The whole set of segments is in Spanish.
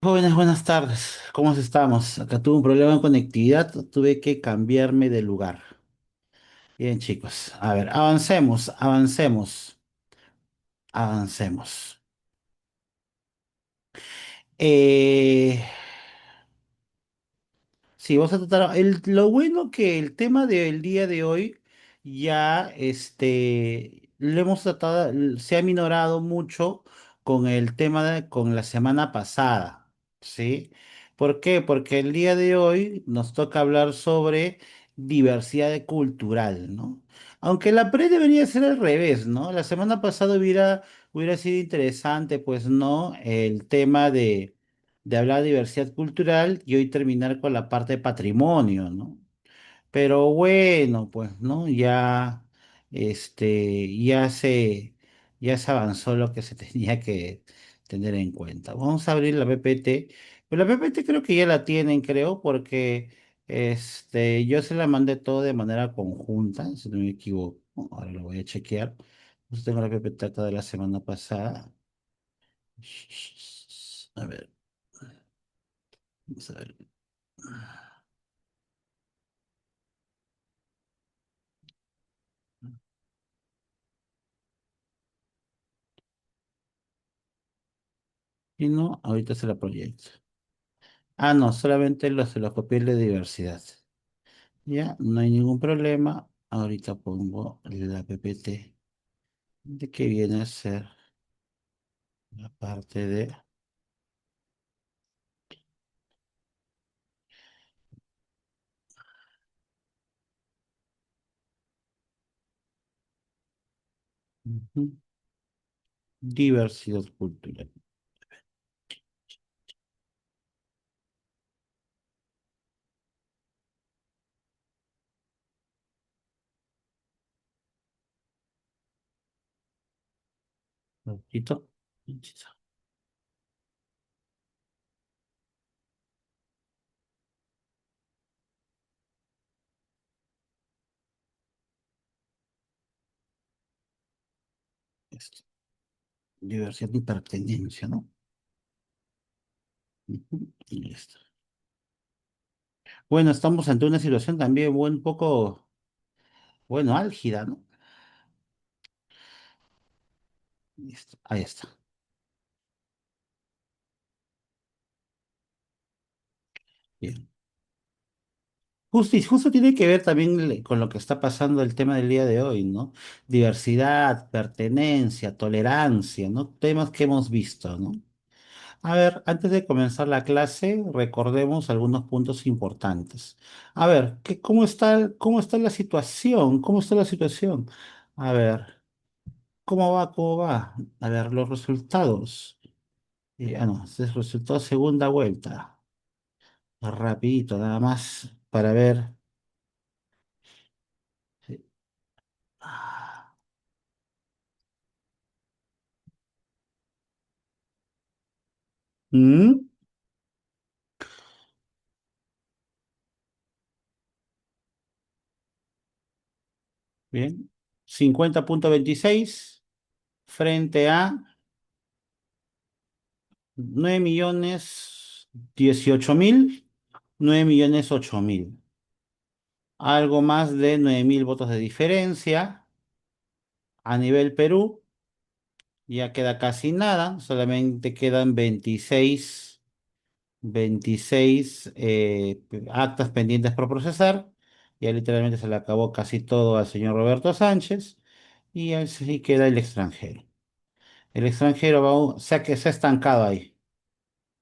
Jóvenes, buenas tardes. ¿Cómo estamos? Acá tuve un problema de conectividad, tuve que cambiarme de lugar. Bien, chicos. A ver, avancemos. Eh, Sí, vamos a tratar. Lo bueno que el tema del día de hoy ya lo hemos tratado, se ha minorado mucho con el tema con la semana pasada, ¿sí? ¿Por qué? Porque el día de hoy nos toca hablar sobre diversidad cultural, ¿no? Aunque la pre debería ser al revés, ¿no? La semana pasada hubiera sido interesante, pues, ¿no? El tema de hablar de diversidad cultural y hoy terminar con la parte de patrimonio, ¿no? Pero bueno, pues, ¿no? Ya ya se avanzó lo que se tenía que tener en cuenta. Vamos a abrir la PPT. Pero la PPT creo que ya la tienen, creo, porque yo se la mandé todo de manera conjunta, si no me equivoco. Ahora lo voy a chequear. Pues tengo la PPT acá de la semana pasada. A ver, vamos a ver. Y no, ahorita se la proyecto. Ah, no, solamente se los copié de diversidad. Ya, no hay ningún problema. Ahorita pongo la PPT de que viene a ser la parte de ujú, diversidad cultural. Un poquito. Esto, diversidad y pertenencia, ¿no? Ujú, y listo. Bueno, estamos ante una situación también un poco, bueno, álgida, ¿no? Listo, ahí está. Bien. Justo tiene que ver también con lo que está pasando el tema del día de hoy, ¿no? Diversidad, pertenencia, tolerancia, ¿no? Temas que hemos visto, ¿no? A ver, antes de comenzar la clase, recordemos algunos puntos importantes. A ver, cómo está la situación? ¿Cómo está la situación? A ver, ¿cómo va? ¿Cómo va? A ver, los resultados. No, este es el resultado segunda vuelta. Rapidito, nada más para ver. Sí. Ah. ¿Mm? Bien. 50,26 frente a 9,018,000, 9,008,000. Algo más de 9,000 votos de diferencia. A nivel Perú ya queda casi nada, solamente quedan 26 actas pendientes por procesar. Ya literalmente se le acabó casi todo al señor Roberto Sánchez y así queda el extranjero. El extranjero se ha estancado ahí.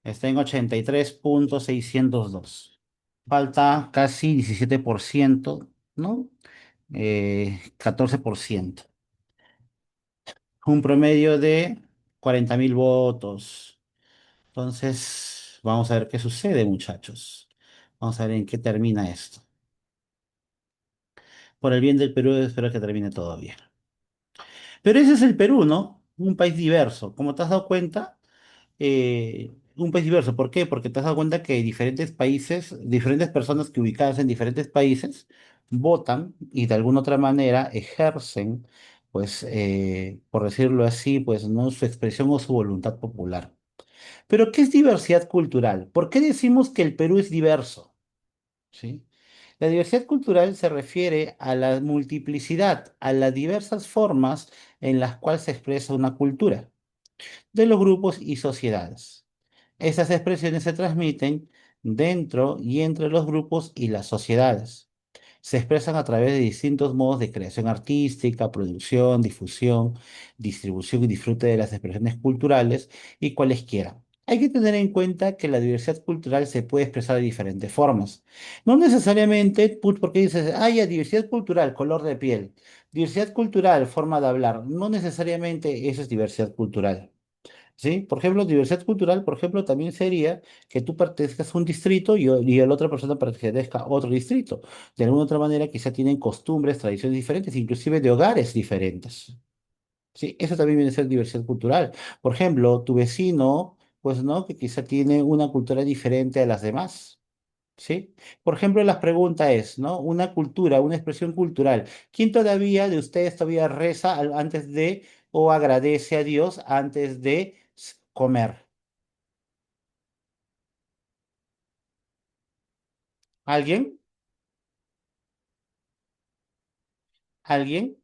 Está en 83,602. Falta casi 17%, ¿no? 14%. Un promedio de 40,000 votos. Entonces, vamos a ver qué sucede, muchachos. Vamos a ver en qué termina esto. Por el bien del Perú, espero que termine todo bien. Pero ese es el Perú, ¿no? Un país diverso. Como te has dado cuenta, un país diverso. ¿Por qué? Porque te has dado cuenta que diferentes países, diferentes personas que ubicadas en diferentes países votan y de alguna otra manera ejercen, pues, por decirlo así, pues, ¿no? Su expresión o su voluntad popular. Pero, ¿qué es diversidad cultural? ¿Por qué decimos que el Perú es diverso? ¿Sí? La diversidad cultural se refiere a la multiplicidad, a las diversas formas en las cuales se expresa una cultura de los grupos y sociedades. Esas expresiones se transmiten dentro y entre los grupos y las sociedades. Se expresan a través de distintos modos de creación artística, producción, difusión, distribución y disfrute de las expresiones culturales y cualesquiera. Hay que tener en cuenta que la diversidad cultural se puede expresar de diferentes formas. No necesariamente, porque dices, ya, diversidad cultural, color de piel, diversidad cultural, forma de hablar. No necesariamente eso es diversidad cultural. ¿Sí? Por ejemplo, diversidad cultural, por ejemplo, también sería que tú pertenezcas a un distrito y la otra persona pertenezca a otro distrito. De alguna otra manera, quizá tienen costumbres, tradiciones diferentes, inclusive de hogares diferentes. ¿Sí? Eso también viene a ser diversidad cultural. Por ejemplo, tu vecino, pues no, que quizá tiene una cultura diferente a las demás. ¿Sí? Por ejemplo, la pregunta es, ¿no? Una cultura, una expresión cultural. ¿Quién todavía de ustedes todavía reza antes de o agradece a Dios antes de comer? ¿Alguien? ¿Alguien?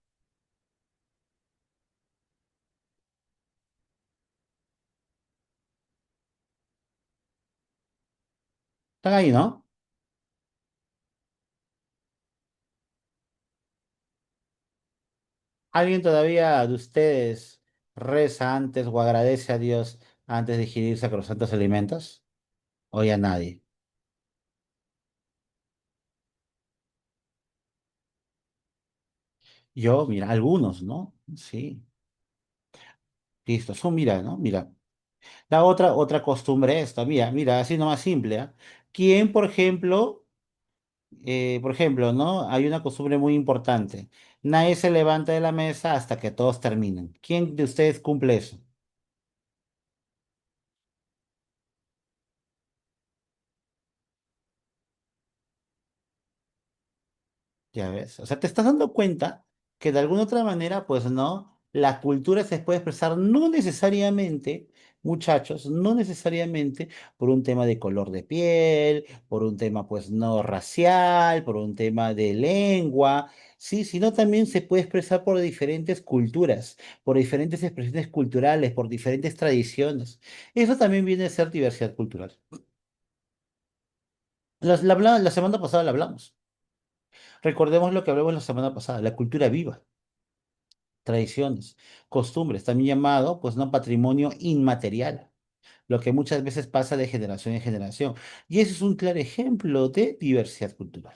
¿Están ahí, no? ¿Alguien todavía de ustedes reza antes o agradece a Dios antes de ingerir sacrosantos alimentos? ¿O ya nadie? Yo, mira, algunos, ¿no? Sí, listo. Son, mira, ¿no? Mira. La otra costumbre esta, mira, así nomás simple, ¿ah? ¿Quién, por ejemplo, ¿no? Hay una costumbre muy importante. Nadie se levanta de la mesa hasta que todos terminen. ¿Quién de ustedes cumple eso? Ya ves, o sea, te estás dando cuenta que de alguna otra manera, pues no, la cultura se puede expresar no necesariamente, muchachos, no necesariamente por un tema de color de piel, por un tema, pues no racial, por un tema de lengua, sí, sino también se puede expresar por diferentes culturas, por diferentes expresiones culturales, por diferentes tradiciones. Eso también viene a ser diversidad cultural. La semana pasada la hablamos. Recordemos lo que hablamos la semana pasada, la cultura viva. Tradiciones, costumbres, también llamado, pues no patrimonio inmaterial, lo que muchas veces pasa de generación en generación. Y ese es un claro ejemplo de diversidad cultural.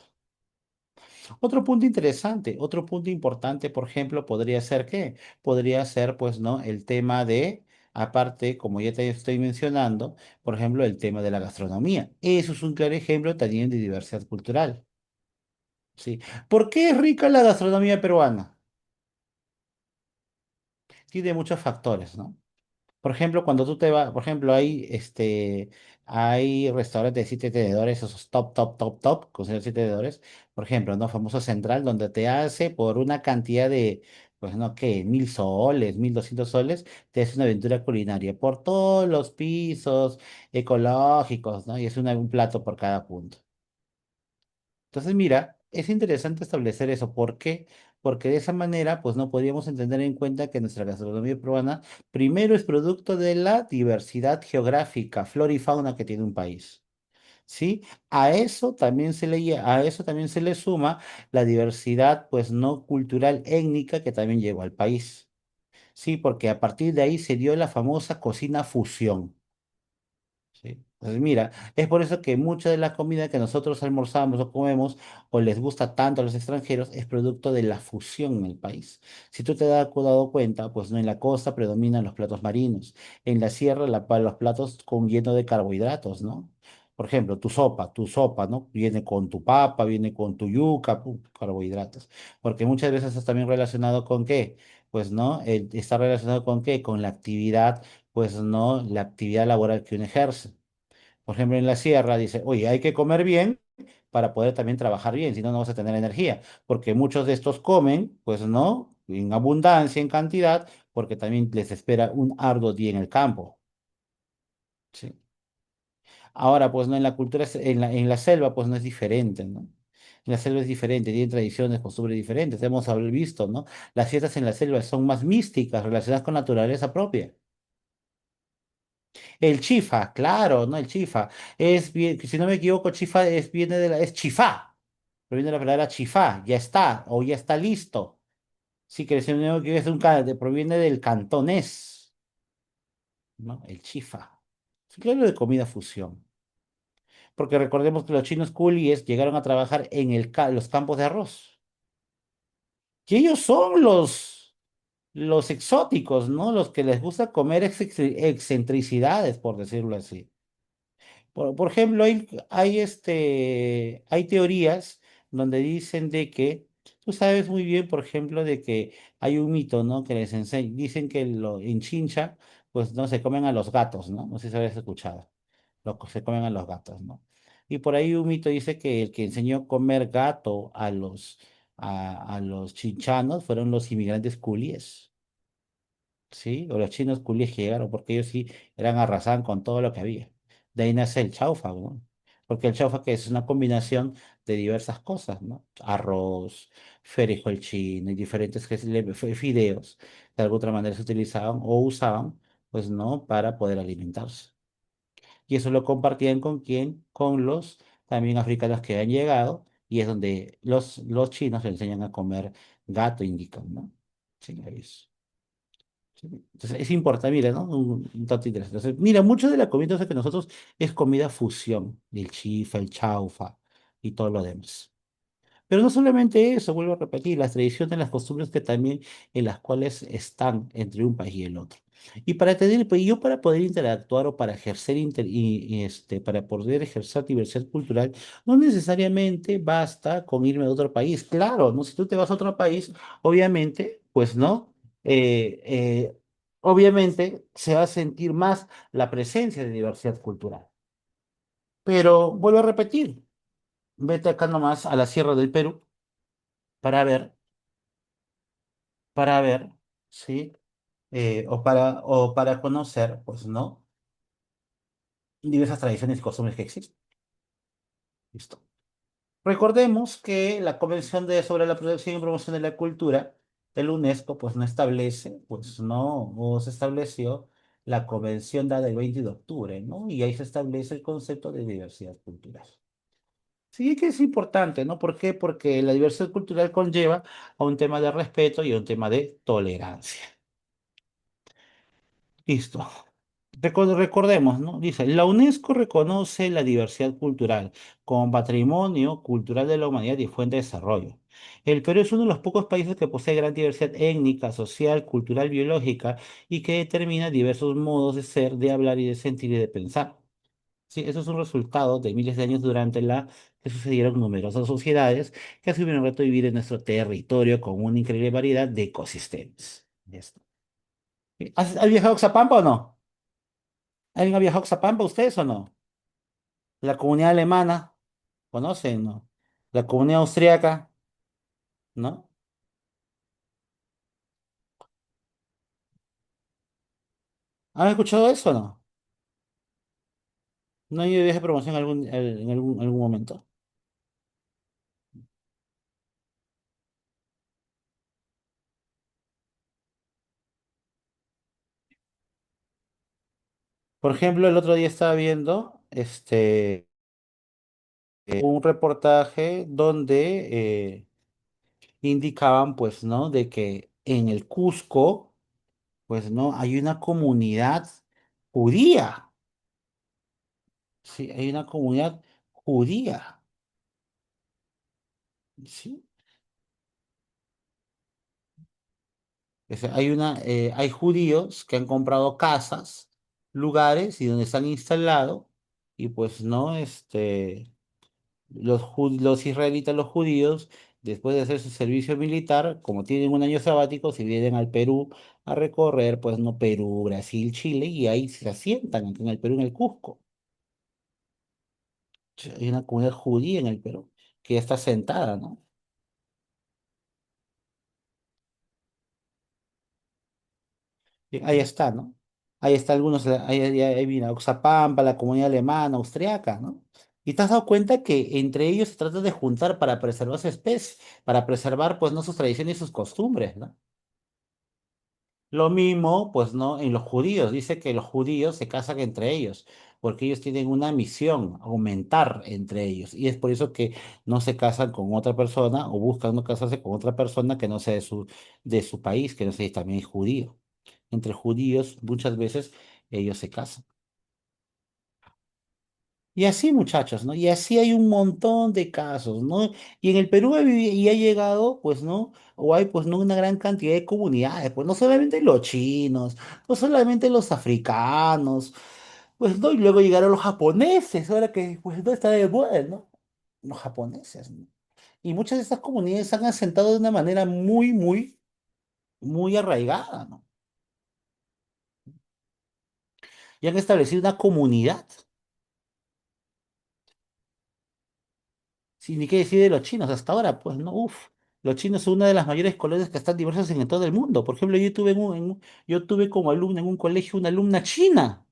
Otro punto interesante, otro punto importante, por ejemplo, podría ser ¿qué? Podría ser, pues, ¿no? El tema de, aparte, como ya te estoy mencionando, por ejemplo, el tema de la gastronomía. Eso es un claro ejemplo también de diversidad cultural, ¿sí? ¿Por qué es rica la gastronomía peruana? Tiene muchos factores, ¿no? Por ejemplo, cuando tú te vas, por ejemplo, hay restaurantes de siete tenedores, esos top, con siete tenedores. Por ejemplo, ¿no? Famoso Central, donde te hace por una cantidad de, pues no, ¿qué? 1.000 soles, 1.200 soles, te hace una aventura culinaria por todos los pisos ecológicos, ¿no? Y es un plato por cada punto. Entonces, mira, es interesante establecer eso. ¿Por qué? Porque de esa manera, pues no podríamos entender en cuenta que nuestra gastronomía peruana, primero es producto de la diversidad geográfica, flora y fauna que tiene un país. ¿Sí? A eso también se le suma la diversidad, pues no cultural étnica que también llegó al país. Sí, porque a partir de ahí se dio la famosa cocina fusión. Sí. Entonces, mira, es por eso que mucha de la comida que nosotros almorzamos o comemos o les gusta tanto a los extranjeros es producto de la fusión en el país. Si tú te has dado cuenta, pues no en la costa predominan los platos marinos, en la sierra los platos con lleno de carbohidratos, ¿no? Por ejemplo, tu sopa, ¿no? Viene con tu papa, viene con tu yuca, carbohidratos. Porque muchas veces está también relacionado con qué, pues no, está relacionado con qué, con la actividad, pues no, la actividad laboral que uno ejerce. Por ejemplo, en la sierra dice, oye, hay que comer bien para poder también trabajar bien, si no, no vas a tener energía, porque muchos de estos comen, pues no, en abundancia, en cantidad, porque también les espera un arduo día en el campo. Sí. Ahora, pues no, en la cultura, en la selva, pues no es diferente, ¿no? En la selva es diferente, tiene tradiciones, costumbres diferentes. Hemos visto, ¿no? Las fiestas en la selva son más místicas, relacionadas con la naturaleza propia. El chifa, claro, ¿no? El chifa. Es bien, si no me equivoco, chifa viene es chifá. Proviene de la palabra chifá, ya está, o ya está listo. Sí, que si no me equivoco, proviene del cantonés, ¿no? El chifa. Sí, claro, de comida fusión. Porque recordemos que los chinos coolíes llegaron a trabajar en los campos de arroz. Que ellos son los exóticos, ¿no? Los que les gusta comer excentricidades, por decirlo así. Por ejemplo, hay teorías donde dicen de que, tú sabes muy bien, por ejemplo, de que hay un mito, ¿no? Que les enseña, dicen que en Chincha, pues no se comen a los gatos, ¿no? No sé si habéis escuchado. Se comen a los gatos, ¿no? Y por ahí un mito dice que el que enseñó a comer gato a los chinchanos fueron los inmigrantes culíes. ¿Sí? O los chinos culíes que llegaron, porque ellos sí arrasaban con todo lo que había. De ahí nace el chaufa, ¿no? Porque el chaufa que es una combinación de diversas cosas, ¿no? Arroz, frijol chino y diferentes fideos, de alguna otra manera se utilizaban o usaban, pues, ¿no? Para poder alimentarse. Y eso lo compartían con quién, con los también africanos que han llegado, y es donde los chinos le enseñan a comer gato, indican, ¿no? Sí, ahí es. Sí. Entonces es importante, mira, ¿no? Un dato interesante. Entonces, mira, mucho de la comida entonces, que nosotros es comida fusión, el chifa, el chaufa y todo lo demás. Pero no solamente eso, vuelvo a repetir, las tradiciones, las costumbres que también en las cuales están entre un país y el otro. Y para tener, pues, yo para poder interactuar o para ejercer para poder ejercer diversidad cultural, no necesariamente basta con irme a otro país. Claro, ¿no? Si tú te vas a otro país, obviamente, pues no, eh, eh, obviamente se va a sentir más la presencia de diversidad cultural. Pero vuelvo a repetir, vete acá nomás a la Sierra del Perú para ver, para ver, ¿sí? O para conocer, pues, ¿no? Diversas tradiciones y costumbres que existen. Listo. Recordemos que la Convención sobre la Protección y Promoción de la Cultura de la UNESCO, pues, no establece, pues, ¿no? O se estableció la convención dada el 20 de octubre, ¿no? Y ahí se establece el concepto de diversidad cultural. Sí, que es importante, ¿no? ¿Por qué? Porque la diversidad cultural conlleva a un tema de respeto y a un tema de tolerancia. Listo. Recordemos, ¿no? Dice, la UNESCO reconoce la diversidad cultural como patrimonio cultural de la humanidad y fuente de desarrollo. El Perú es uno de los pocos países que posee gran diversidad étnica, social, cultural, biológica y que determina diversos modos de ser, de hablar y de sentir y de pensar. Sí, eso es un resultado de miles de años durante la que sucedieron numerosas sociedades que asumieron el reto de vivir en nuestro territorio con una increíble variedad de ecosistemas. Ya está. ¿Has viajado a Xapampa o no? ¿Alguien ha viajado a Xapampa ustedes o no? La comunidad alemana, ¿conocen, no? La comunidad austríaca, ¿no? ¿Han escuchado eso o no? ¿No hay viaje de promoción en algún momento? Por ejemplo, el otro día estaba viendo un reportaje donde indicaban, pues, ¿no? De que en el Cusco, pues, ¿no? Hay una comunidad judía. Sí, hay una comunidad judía. Sí. Hay judíos que han comprado casas, lugares y donde se han instalado y pues no, los israelitas, los judíos, después de hacer su servicio militar, como tienen un año sabático, se vienen al Perú a recorrer, pues no, Perú, Brasil, Chile y ahí se asientan aquí en el Perú, en el Cusco. Hay una comunidad judía en el Perú que ya está sentada, ¿no? Y ahí está, ¿no? Ahí está algunos, ahí viene Oxapampa, la comunidad alemana, austriaca, ¿no? Y te has dado cuenta que entre ellos se trata de juntar para preservar su especie, para preservar, pues, no sus tradiciones y sus costumbres, ¿no? Lo mismo, pues, ¿no? En los judíos, dice que los judíos se casan entre ellos, porque ellos tienen una misión, aumentar entre ellos. Y es por eso que no se casan con otra persona o buscan no casarse con otra persona que no sea de su país, que no sea también judío. Entre judíos, muchas veces ellos se casan. Y así, muchachos, ¿no? Y así hay un montón de casos, ¿no? Y en el Perú y ha llegado, pues, ¿no? O hay, pues, ¿no? Una gran cantidad de comunidades, pues, no solamente los chinos, no solamente los africanos, pues, ¿no? Y luego llegaron los japoneses, ahora que, pues, no está de moda, ¿no? Los japoneses, ¿no? Y muchas de estas comunidades se han asentado de una manera muy, muy, muy arraigada, ¿no? Y han establecido una comunidad. Sí, ni qué decir de los chinos hasta ahora, pues no, uff. Los chinos son una de las mayores colonias que están diversas en todo el mundo. Por ejemplo, yo tuve como alumna en un colegio una alumna china,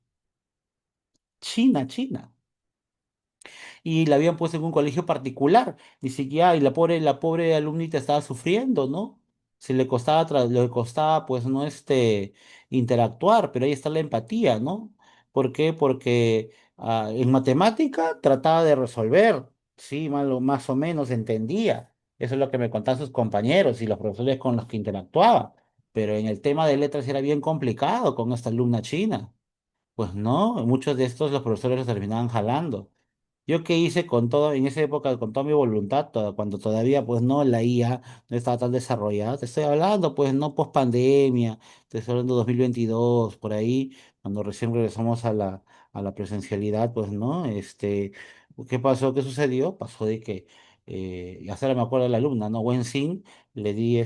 china. Y la habían puesto en un colegio particular, ni siquiera, y la pobre alumnita estaba sufriendo, ¿no? Se le costaba, pues, no interactuar, pero ahí está la empatía, ¿no? ¿Por qué? Porque en matemática trataba de resolver, sí, más o menos entendía. Eso es lo que me contaban sus compañeros y los profesores con los que interactuaba. Pero en el tema de letras era bien complicado con esta alumna china. Pues no, muchos de estos los profesores los terminaban jalando. Yo qué hice con todo, en esa época, con toda mi voluntad, cuando todavía, pues no, la IA no estaba tan desarrollada. Te estoy hablando, pues no post pandemia, te estoy hablando 2022 por ahí, cuando recién regresamos a la presencialidad, pues no, ¿qué pasó? ¿Qué sucedió? Pasó de que, y hasta ahora me acuerdo de la alumna, ¿no? Wen le di,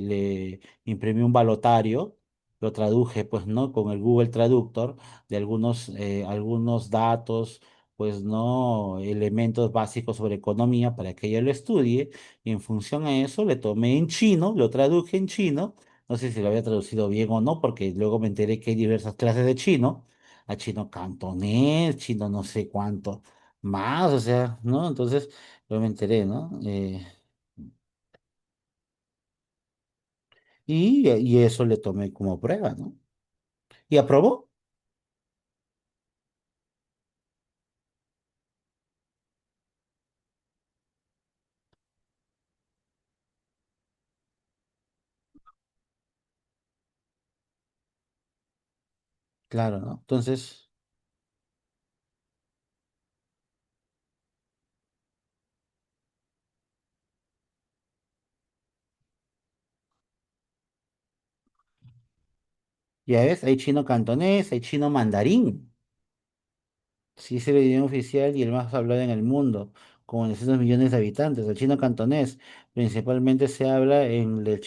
le imprimí un balotario, lo traduje, pues no, con el Google Traductor de algunos datos, pues no, elementos básicos sobre economía para que ella lo estudie, y en función a eso le tomé en chino, lo traduje en chino, no sé si lo había traducido bien o no, porque luego me enteré que hay diversas clases de chino, a chino cantonés, chino no sé cuánto más, o sea, ¿no? Entonces, luego me enteré, ¿no? Y eso le tomé como prueba, ¿no? Y aprobó, claro, ¿no? Entonces, ya ves, hay chino cantonés, hay chino mandarín. Sí, es el idioma oficial y el más hablado en el mundo, con 900 millones de habitantes. El chino cantonés principalmente se habla en la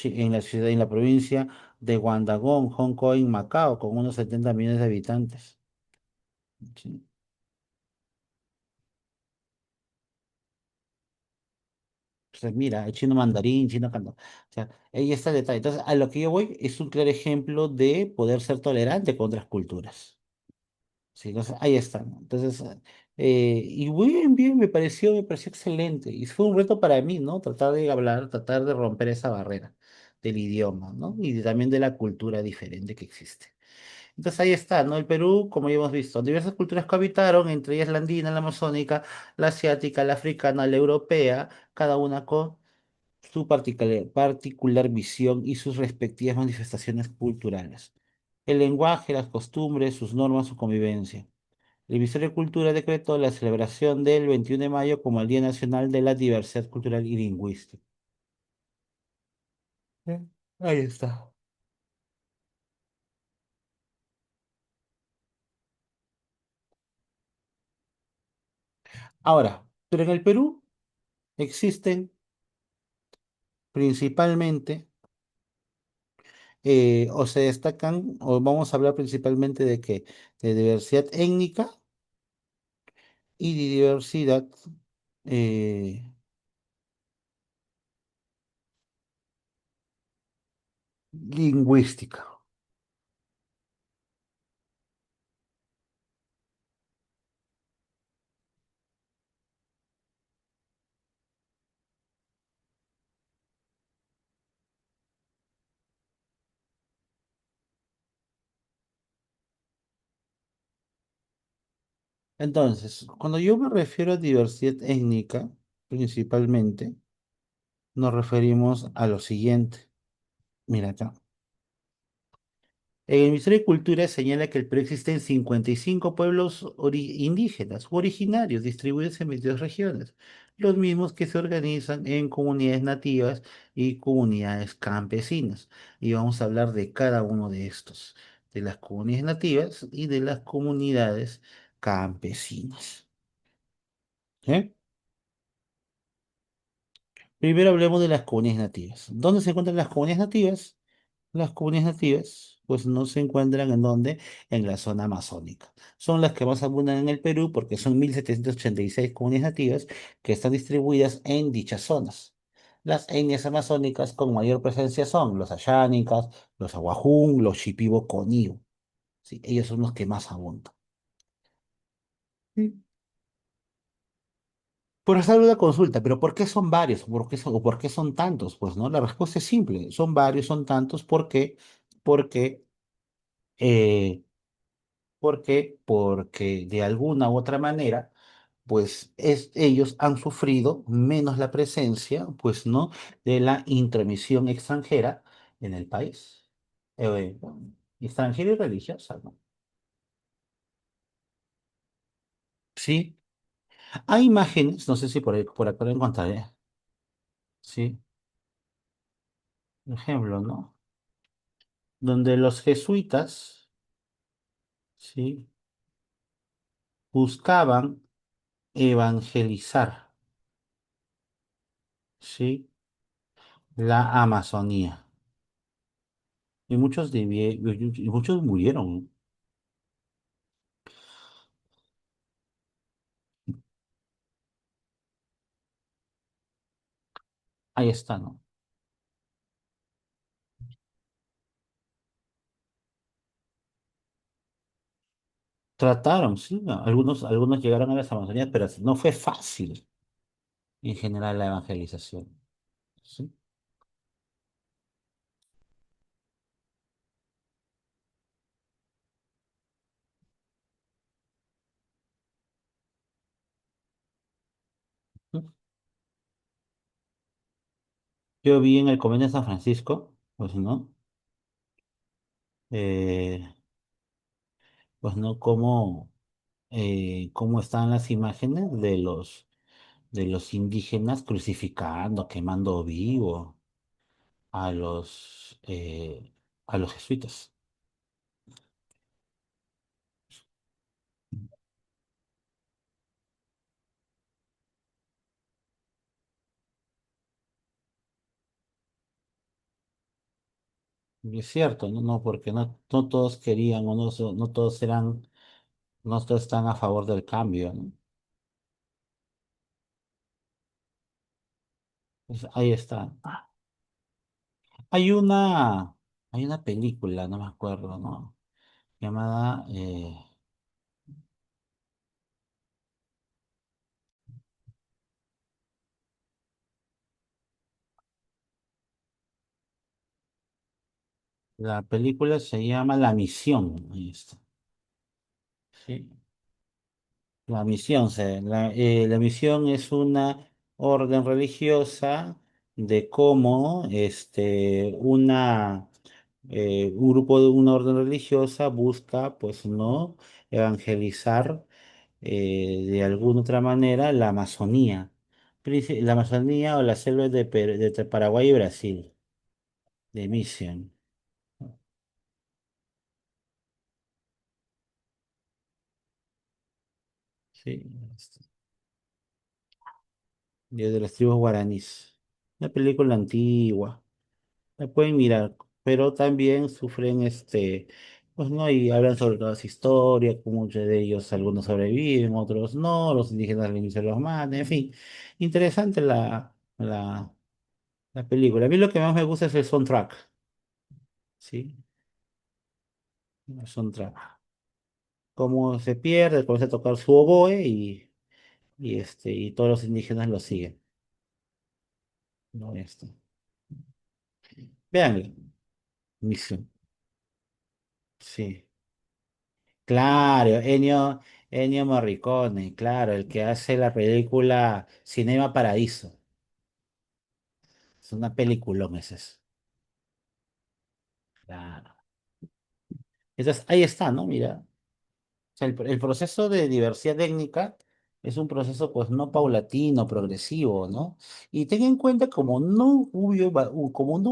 ciudad, en la provincia de Guangdong, Hong Kong y Macao, con unos 70 millones de habitantes. Sí. Entonces, mira, el chino mandarín, chino cantonés. O sea, ahí está el detalle. Entonces, a lo que yo voy es un claro ejemplo de poder ser tolerante con otras culturas. Sí, entonces, ahí está, ¿no? Entonces, y bien, bien, me pareció excelente. Y fue un reto para mí, ¿no? Tratar de hablar, tratar de romper esa barrera del idioma, ¿no? También de la cultura diferente que existe. Entonces ahí está, ¿no? El Perú, como ya hemos visto, diversas culturas cohabitaron, entre ellas la andina, la amazónica, la asiática, la africana, la europea, cada una con su particular visión y sus respectivas manifestaciones culturales. El lenguaje, las costumbres, sus normas, su convivencia. El Ministerio de Cultura decretó la celebración del 21 de mayo como el Día Nacional de la Diversidad Cultural y Lingüística. Ahí está. Ahora, pero en el Perú existen principalmente, o se destacan, o vamos a hablar principalmente de qué, de diversidad étnica y de diversidad eh, lingüística. Entonces, cuando yo me refiero a diversidad étnica, principalmente, nos referimos a lo siguiente. Mira acá. El Ministerio de Cultura señala que el Perú existen 55 pueblos indígenas u originarios distribuidos en 22 regiones, los mismos que se organizan en comunidades nativas y comunidades campesinas. Y vamos a hablar de cada uno de estos, de las comunidades nativas y de las comunidades campesinas. ¿Sí? Primero hablemos de las comunidades nativas. ¿Dónde se encuentran las comunidades nativas? Las comunidades nativas, pues no se encuentran en dónde, en la zona amazónica. Son las que más abundan en el Perú porque son 1786 comunidades nativas que están distribuidas en dichas zonas. Las etnias amazónicas con mayor presencia son los ayánicas, los aguajún, los shipibo-conío. Sí, ellos son los que más abundan. Mm. Por hacer una consulta, pero ¿por qué son varios? O por qué son tantos? Pues no, la respuesta es simple. Son varios, son tantos, ¿por qué? Porque eh, ¿por qué? Porque de alguna u otra manera, pues ellos han sufrido menos la presencia, pues, ¿no? De la intromisión extranjera en el país. Bueno, extranjera y religiosa, ¿no? Sí. Hay imágenes, no sé si por acá lo encontraré, sí, por ejemplo, ¿no? Donde los jesuitas, sí, buscaban evangelizar, sí, la Amazonía. Y muchos murieron. Ahí está, ¿no? Trataron, sí, ¿no? Algunos llegaron a las Amazonias, pero no fue fácil en general la evangelización. ¿Sí? Yo vi en el convento de San Francisco, pues no, eh, pues no, cómo están las imágenes de los indígenas crucificando, quemando vivo a los jesuitas. Y es cierto, no, no, porque no todos querían o no todos están a favor del cambio, ¿no? Pues ahí está. Hay una, hay una película, no me acuerdo, ¿no? Llamada, la película se llama La Misión. Ahí está. Sí. La misión es una orden religiosa de cómo un grupo de una orden religiosa busca, pues, ¿no? Evangelizar de alguna otra manera la Amazonía. La Amazonía o las selvas de Paraguay y Brasil, de Mission. Sí, de las tribus guaraníes. Una película antigua. La pueden mirar, pero también sufren pues no, y hablan sobre toda esa historia, como muchos de ellos, algunos sobreviven, otros no, los indígenas al inicio los matan, en fin. Interesante la película. A mí lo que más me gusta es el soundtrack, ¿sí? El soundtrack. Cómo se pierde, comienza a tocar su oboe y todos los indígenas lo siguen. ¿No? Veanlo. Misión. Sí. Claro, Ennio Morricone, claro, el que hace la película Cinema Paradiso. Es una peliculón ese es. Claro. Entonces, ahí está, ¿no? Mira. O sea, el proceso de diversidad étnica es un proceso, pues, no paulatino, progresivo, ¿no? Y ten en cuenta, como no hubo, como no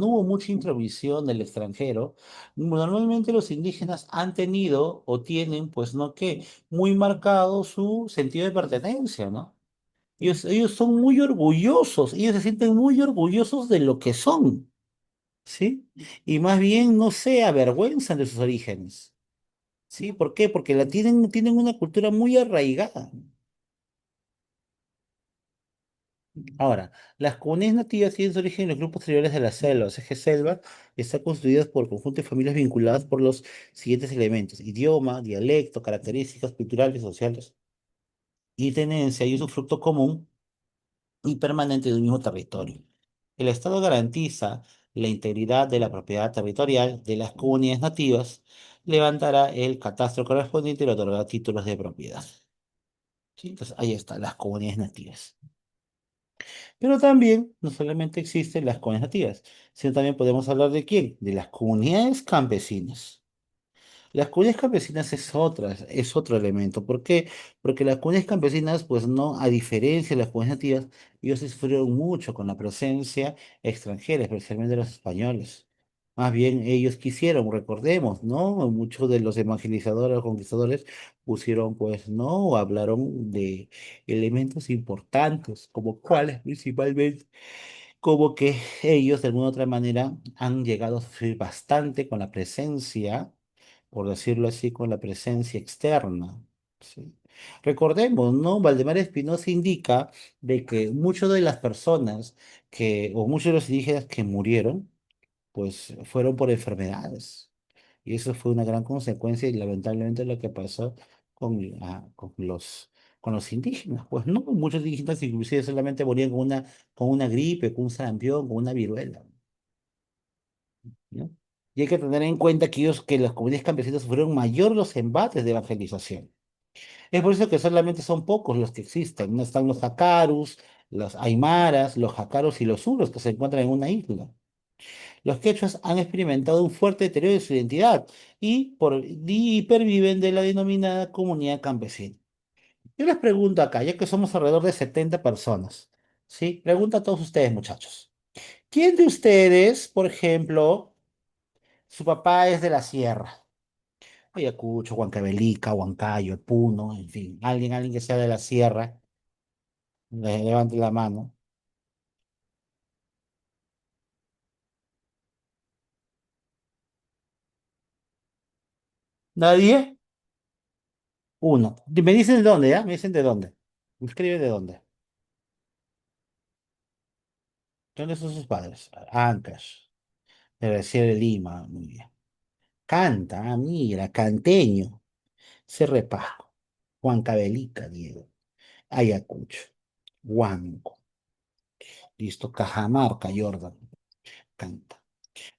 hubo mucha intromisión del extranjero, normalmente los indígenas han tenido o tienen, pues, ¿no? Que muy marcado su sentido de pertenencia, ¿no? Ellos son muy orgullosos, ellos se sienten muy orgullosos de lo que son, ¿sí? Y más bien no se avergüenzan de sus orígenes. ¿Sí? ¿Por qué? Porque tienen una cultura muy arraigada. Ahora, las comunidades nativas tienen su origen en los grupos tribales de la selva, o sea, que selva está constituidas por conjuntos de familias vinculadas por los siguientes elementos: idioma, dialecto, características culturales, sociales y tenencia, y es un fruto común y permanente de un mismo territorio. El Estado garantiza la integridad de la propiedad territorial de las comunidades nativas, levantará el catastro correspondiente y le otorgará títulos de propiedad. ¿Sí? Entonces, ahí está, las comunidades nativas. Pero también no solamente existen las comunidades nativas, sino también podemos hablar de quién, de las comunidades campesinas. Las comunidades campesinas es otro elemento. ¿Por qué? Porque las comunidades campesinas, pues no, a diferencia de las comunidades nativas, ellos sí sufrieron mucho con la presencia extranjera, especialmente de los españoles. Más bien ellos quisieron, recordemos, ¿no? Muchos de los evangelizadores o conquistadores pusieron, pues, ¿no? O hablaron de elementos importantes, como cuáles principalmente, como que ellos de alguna u otra manera han llegado a sufrir bastante con la presencia, por decirlo así, con la presencia externa. ¿Sí? Recordemos, ¿no? Valdemar Espinosa indica de que muchas de las personas o muchos de los indígenas que murieron, pues fueron por enfermedades. Y eso fue una gran consecuencia y lamentablemente lo que pasó con los indígenas. Pues no, muchos indígenas inclusive solamente morían con una gripe, con un sarampión, con una viruela, ¿no? Y hay que tener en cuenta que las comunidades campesinas sufrieron mayor los embates de evangelización. Es por eso que solamente son pocos los que existen. No están los jacarus, los aymaras, los jacaros y los uros que se encuentran en una isla. Los quechuas han experimentado un fuerte deterioro de su identidad y perviven de la denominada comunidad campesina. Yo les pregunto acá, ya que somos alrededor de 70 personas, ¿sí? Pregunto a todos ustedes, muchachos. ¿Quién de ustedes, por ejemplo, su papá es de la sierra? Ayacucho, Huancavelica, Huancayo, Puno, en fin, alguien que sea de la sierra, levante la mano. ¿Nadie? Uno. Me dicen de dónde, ¿ya? Me dicen de dónde. Me escribe de dónde. ¿Dónde son sus padres? Ancash, de la Sierra de Lima, muy bien. Canta, mira, canteño, Cerro Pasco, Huancavelica, Diego, Ayacucho, Huanco, listo, Cajamarca, Jordan, canta.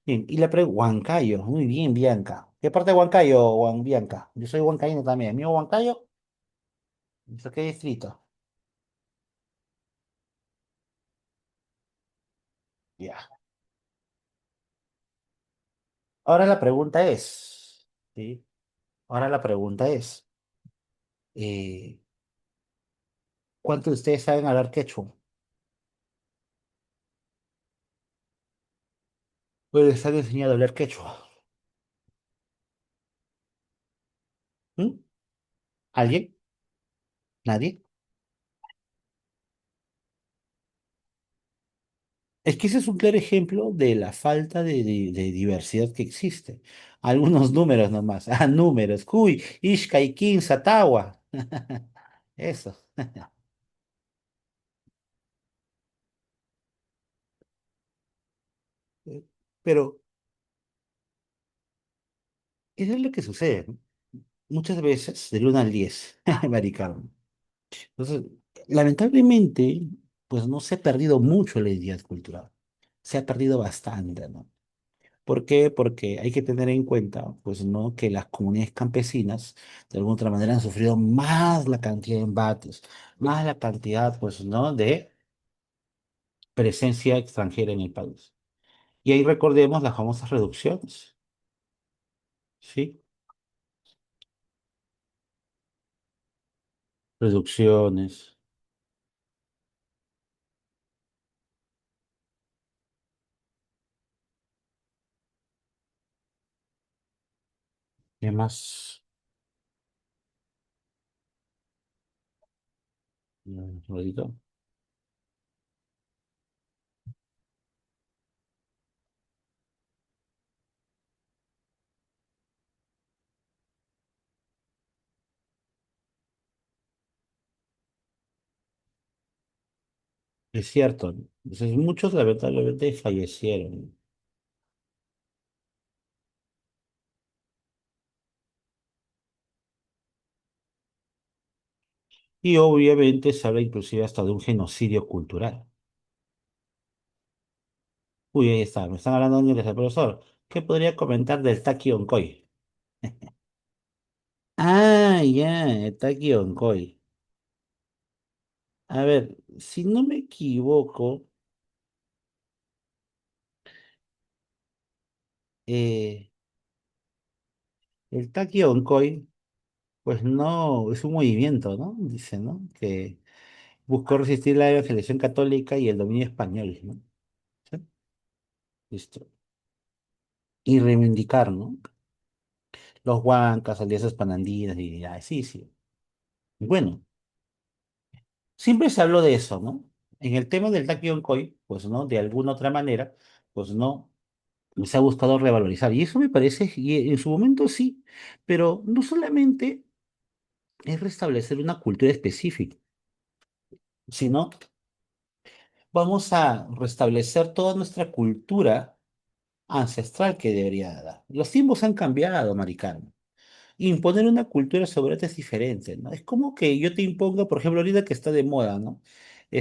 Bien, y le pregunto, Huancayo, muy bien, Bianca. ¿Qué parte de Huancayo, Bianca? Yo soy huancaíno también. ¿Mío Huancayo? ¿Esto qué distrito? Ya. Ahora la pregunta es, ¿sí? Ahora la pregunta es, eh, ¿cuántos de ustedes saben hablar quechua? Pues les han enseñado a hablar quechua. ¿Mm? ¿Alguien? ¿Nadie? Es que ese es un claro ejemplo de la falta de diversidad que existe. Algunos números nomás. Ah, números. Cuy, Ixca, Iquín, Satagua. Eso. Pero eso es lo que sucede, ¿no? Muchas veces, del 1 al 10, Mari Carmen. Entonces, lamentablemente, pues no se ha perdido mucho la identidad cultural. Se ha perdido bastante, ¿no? ¿Por qué? Porque hay que tener en cuenta, pues, ¿no? Que las comunidades campesinas, de alguna otra manera, han sufrido más la cantidad de embates, más la cantidad, pues, ¿no? De presencia extranjera en el país. Y ahí recordemos las famosas reducciones, ¿sí? Reducciones, ¿qué más? Rodito. Es cierto, ¿no? Entonces, muchos lamentablemente fallecieron. Y obviamente se habla inclusive hasta de un genocidio cultural. Uy, ahí está, me están hablando de inglés, profesor. ¿Qué podría comentar del Taki Oncoy? Ah, ya, el Taki Oncoy. A ver, si no me equivoco, eh, el Taki Oncoy, pues no, es un movimiento, ¿no? Dice, ¿no? Que buscó resistir la evangelización católica y el dominio español, ¿no? ¿Sí? Listo. Y reivindicar, ¿no? Los huancas, alianzas panandinas, y sí, sí. Bueno, siempre se habló de eso, ¿no? En el tema del Taquioncoy, pues no, de alguna otra manera, pues no, se ha buscado revalorizar. Y eso me parece, y en su momento sí, pero no solamente es restablecer una cultura específica, sino vamos a restablecer toda nuestra cultura ancestral que debería dar. Los tiempos han cambiado, Maricarmen. Imponer una cultura sobre otra es diferente, ¿no? Es como que yo te imponga, por ejemplo, ahorita que está de moda, ¿no?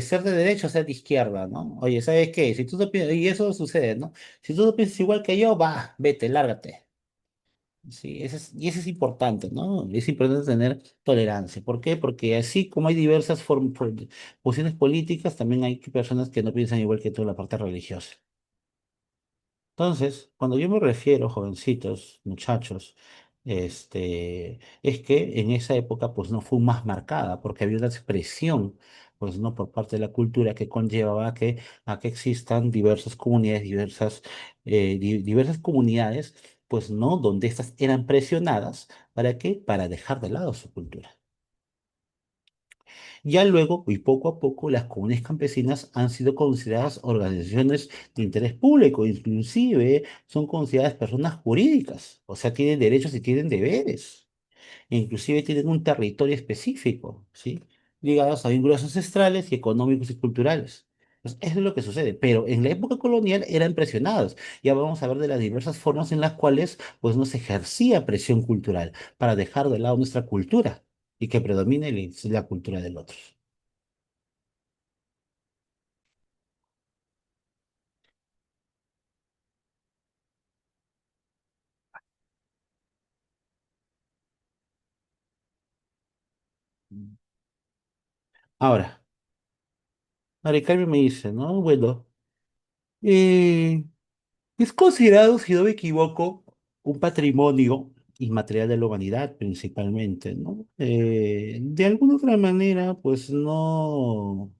Ser de derecha o ser de izquierda, ¿no? Oye, ¿sabes qué? Si tú no piensas, y eso sucede, ¿no? Si tú no piensas igual que yo, va, vete, lárgate. Sí, y eso es importante, ¿no? Es importante tener tolerancia. ¿Por qué? Porque así como hay diversas posiciones políticas, también hay personas que no piensan igual que tú en la parte religiosa. Entonces, cuando yo me refiero, jovencitos, muchachos, es que en esa época pues no fue más marcada, porque había una expresión, pues no por parte de la cultura que conllevaba a que existan diversas comunidades, diversas comunidades, pues no, donde estas eran presionadas, ¿para qué? Para dejar de lado su cultura. Ya luego, y poco a poco, las comunidades campesinas han sido consideradas organizaciones de interés público, inclusive son consideradas personas jurídicas, o sea, tienen derechos y tienen deberes, e inclusive tienen un territorio específico, ¿sí? Ligados a vínculos ancestrales y económicos y culturales. Pues eso es lo que sucede, pero en la época colonial eran presionados. Ya vamos a ver de las diversas formas en las cuales pues nos ejercía presión cultural para dejar de lado nuestra cultura y que predomine la cultura del otro. Ahora, Mari Carmen me dice, ¿no? Bueno, eh, es considerado, si no me equivoco, un patrimonio inmaterial de la humanidad principalmente, ¿no? De alguna otra manera, pues no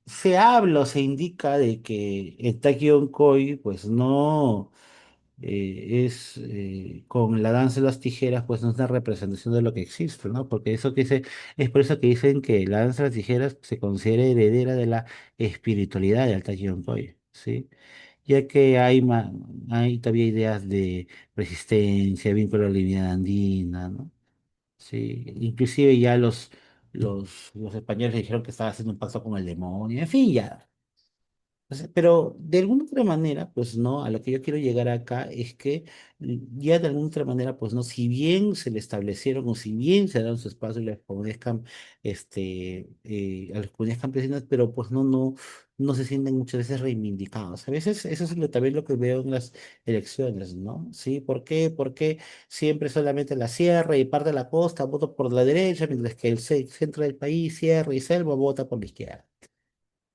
se habla o se indica de que el Taekwondo, pues no. Con la danza de las tijeras, pues no es una representación de lo que existe, ¿no? Porque eso que dice, es por eso que dicen que la danza de las tijeras se considera heredera de la espiritualidad del Taekwondo, ¿sí? Ya que hay todavía ideas de resistencia, vínculo a la divinidad andina, ¿no? Sí, inclusive ya los españoles dijeron que estaba haciendo un pacto con el demonio, en fin, ya. O sea, pero de alguna otra manera, pues no, a lo que yo quiero llegar acá es que ya de alguna otra manera, pues no, si bien se le establecieron o si bien se dieron su espacio y las comunidades, a las comunidades campesinas, pero pues no se sienten muchas veces reivindicados. A veces eso es también lo que veo en las elecciones, ¿no? Sí, ¿por qué? Porque siempre solamente la sierra y parte de la costa vota por la derecha, mientras que el centro del país, sierra y selva, vota por la izquierda.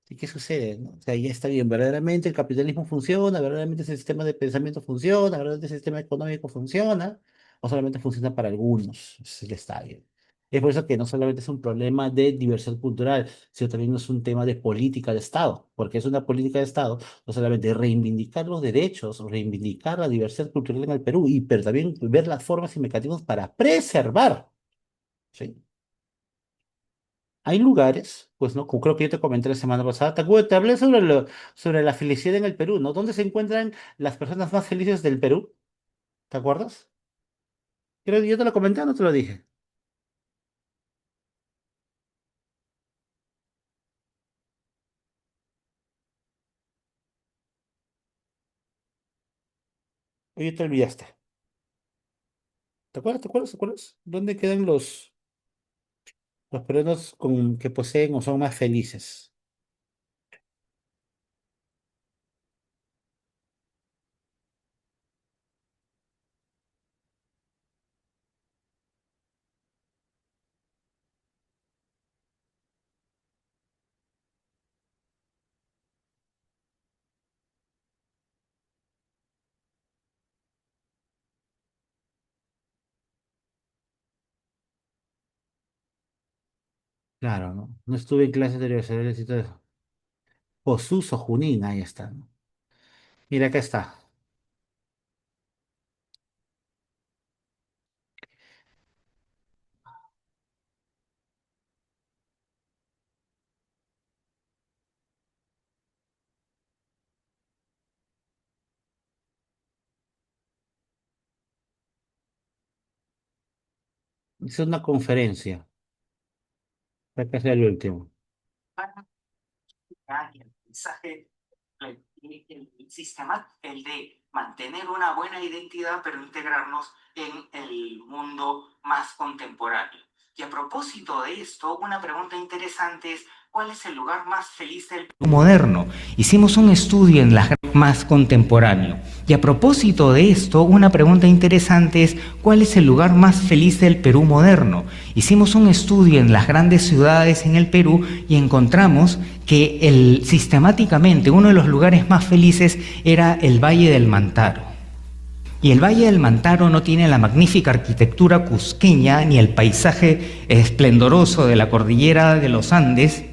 ¿Y qué sucede? ¿No? O sea, ya está bien, verdaderamente el capitalismo funciona, verdaderamente ese sistema de pensamiento funciona, verdaderamente ese sistema económico funciona, o solamente funciona para algunos. Ese es el estadio. Es por eso que no solamente es un problema de diversidad cultural, sino también es un tema de política de Estado, porque es una política de Estado, no solamente reivindicar los derechos, reivindicar la diversidad cultural en el Perú, pero también ver las formas y mecanismos para preservar. ¿Sí? Hay lugares, pues no, como creo que yo te comenté la semana pasada, te hablé sobre la felicidad en el Perú, ¿no? ¿Dónde se encuentran las personas más felices del Perú? ¿Te acuerdas? Creo que yo te lo comenté o no te lo dije. Oye, te olvidaste. ¿Te acuerdas? ¿Te acuerdas? ¿Te acuerdas? ¿Dónde quedan los peruanos que poseen o son más felices? Claro, ¿no? No estuve en clases de universidades y todo eso. Posuso Junín, ahí está, ¿no? Mira, acá está. Es una conferencia. Acá es el último. Y el mensaje, el sistema, el de mantener una buena identidad, pero integrarnos en el mundo más contemporáneo. Y a propósito de esto, una pregunta interesante es, ¿cuál es el lugar más feliz del moderno? Hicimos un estudio en la más contemporáneo. Y a propósito de esto, una pregunta interesante es, ¿cuál es el lugar más feliz del Perú moderno? Hicimos un estudio en las grandes ciudades en el Perú y encontramos que sistemáticamente uno de los lugares más felices era el Valle del Mantaro. Y el Valle del Mantaro no tiene la magnífica arquitectura cusqueña ni el paisaje esplendoroso de la cordillera de los Andes,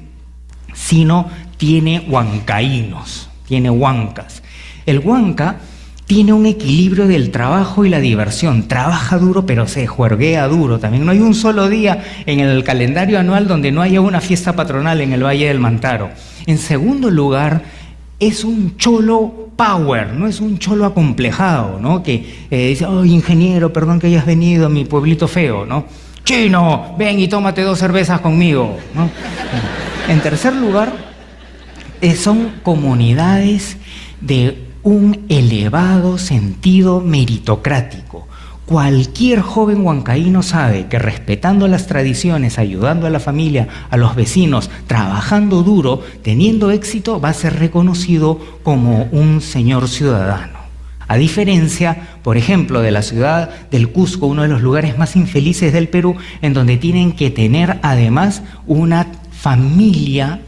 sino tiene huancaínos, tiene huancas. El huanca tiene un equilibrio del trabajo y la diversión. Trabaja duro, pero se juerguea duro. También no hay un solo día en el calendario anual donde no haya una fiesta patronal en el Valle del Mantaro. En segundo lugar, es un cholo power, no es un cholo acomplejado, ¿no? Que dice, oh, ingeniero, perdón que hayas venido a mi pueblito feo, ¿no? Chino, ven y tómate 2 cervezas conmigo, ¿no? En tercer lugar, son comunidades de un elevado sentido meritocrático. Cualquier joven huancaíno sabe que respetando las tradiciones, ayudando a la familia, a los vecinos, trabajando duro, teniendo éxito, va a ser reconocido como un señor ciudadano. A diferencia, por ejemplo, de la ciudad del Cusco, uno de los lugares más infelices del Perú, en donde tienen que tener además una familia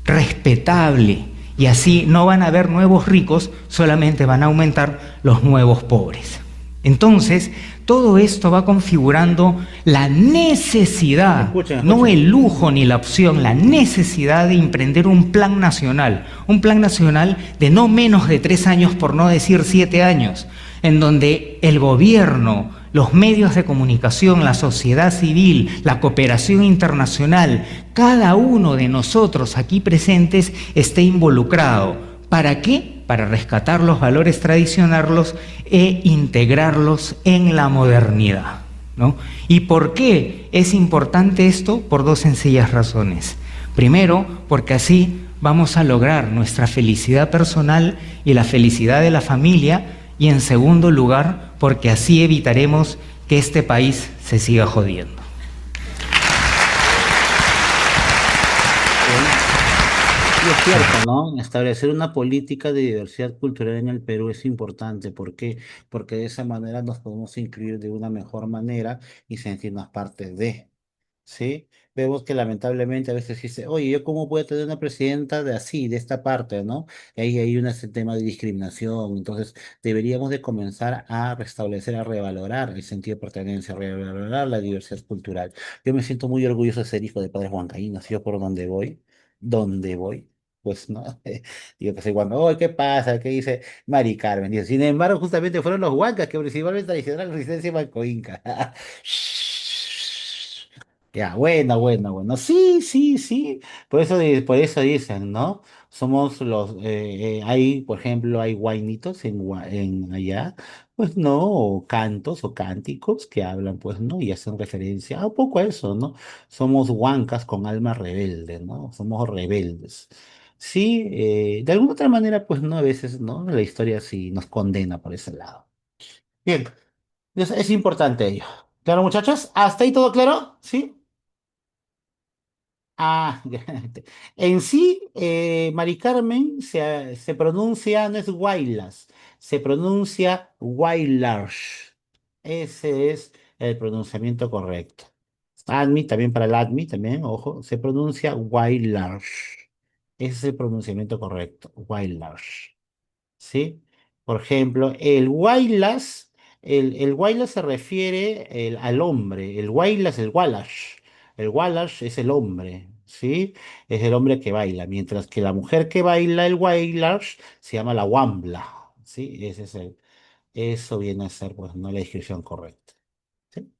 respetable, y así no van a haber nuevos ricos, solamente van a aumentar los nuevos pobres. Entonces, todo esto va configurando la necesidad, Escuchen, no escuchen. el lujo ni la opción, la necesidad de emprender un plan nacional de no menos de 3 años, por no decir 7 años, en donde el gobierno, los medios de comunicación, la sociedad civil, la cooperación internacional, cada uno de nosotros aquí presentes esté involucrado. ¿Para qué? Para rescatar los valores tradicionales e integrarlos en la modernidad, ¿no? ¿Y por qué es importante esto? Por 2 sencillas razones. Primero, porque así vamos a lograr nuestra felicidad personal y la felicidad de la familia, y en segundo lugar, porque así evitaremos que este país se siga jodiendo. Sí. Y es cierto, ¿no? Establecer una política de diversidad cultural en el Perú es importante. ¿Por qué? Porque de esa manera nos podemos incluir de una mejor manera y sentirnos parte de. ¿Sí? Vemos que lamentablemente a veces dice, oye, ¿yo cómo puedo tener una presidenta de así, de esta parte, ¿no? Y ahí hay un ese tema de discriminación. Entonces, deberíamos de comenzar a restablecer, a revalorar el sentido de pertenencia, a revalorar la diversidad cultural. Yo me siento muy orgulloso de ser hijo de padres huancaínos. Yo por donde voy, pues, ¿no? Digo que soy huanca. Oh, ¿qué pasa? ¿Qué dice Mari Carmen? Dice, sin embargo, justamente fueron los huancas que principalmente traicionaron la resistencia mancoinca. Ya, bueno, bueno, bueno. Sí, sí, sí. Por eso dicen, ¿no? Somos hay, por ejemplo, hay guainitos en allá, pues no, o cantos o cánticos que hablan, pues, ¿no? Y hacen referencia a un poco a eso, ¿no? Somos huancas con alma rebelde, ¿no? Somos rebeldes. Sí, de alguna otra manera, pues, ¿no? A veces, ¿no? La historia sí nos condena por ese lado. Bien, es importante ello. Claro, muchachos, ¿hasta ahí todo claro? ¿Sí? Ah, ya. En sí, Mari Carmen se pronuncia, no es Guaylas, se pronuncia Guaylars. Ese es el pronunciamiento correcto. Admi, también para el Admi, también, ojo, se pronuncia Guaylars. Ese es el pronunciamiento correcto, Guaylars. ¿Sí? Por ejemplo, el Guaylas se refiere al hombre, el Guaylas, el Wallash. El Wallash es el hombre, ¿sí? Es el hombre que baila, mientras que la mujer que baila el Wailash se llama la Wambla, ¿sí? Eso viene a ser, pues, no la descripción correcta. ¿Sí?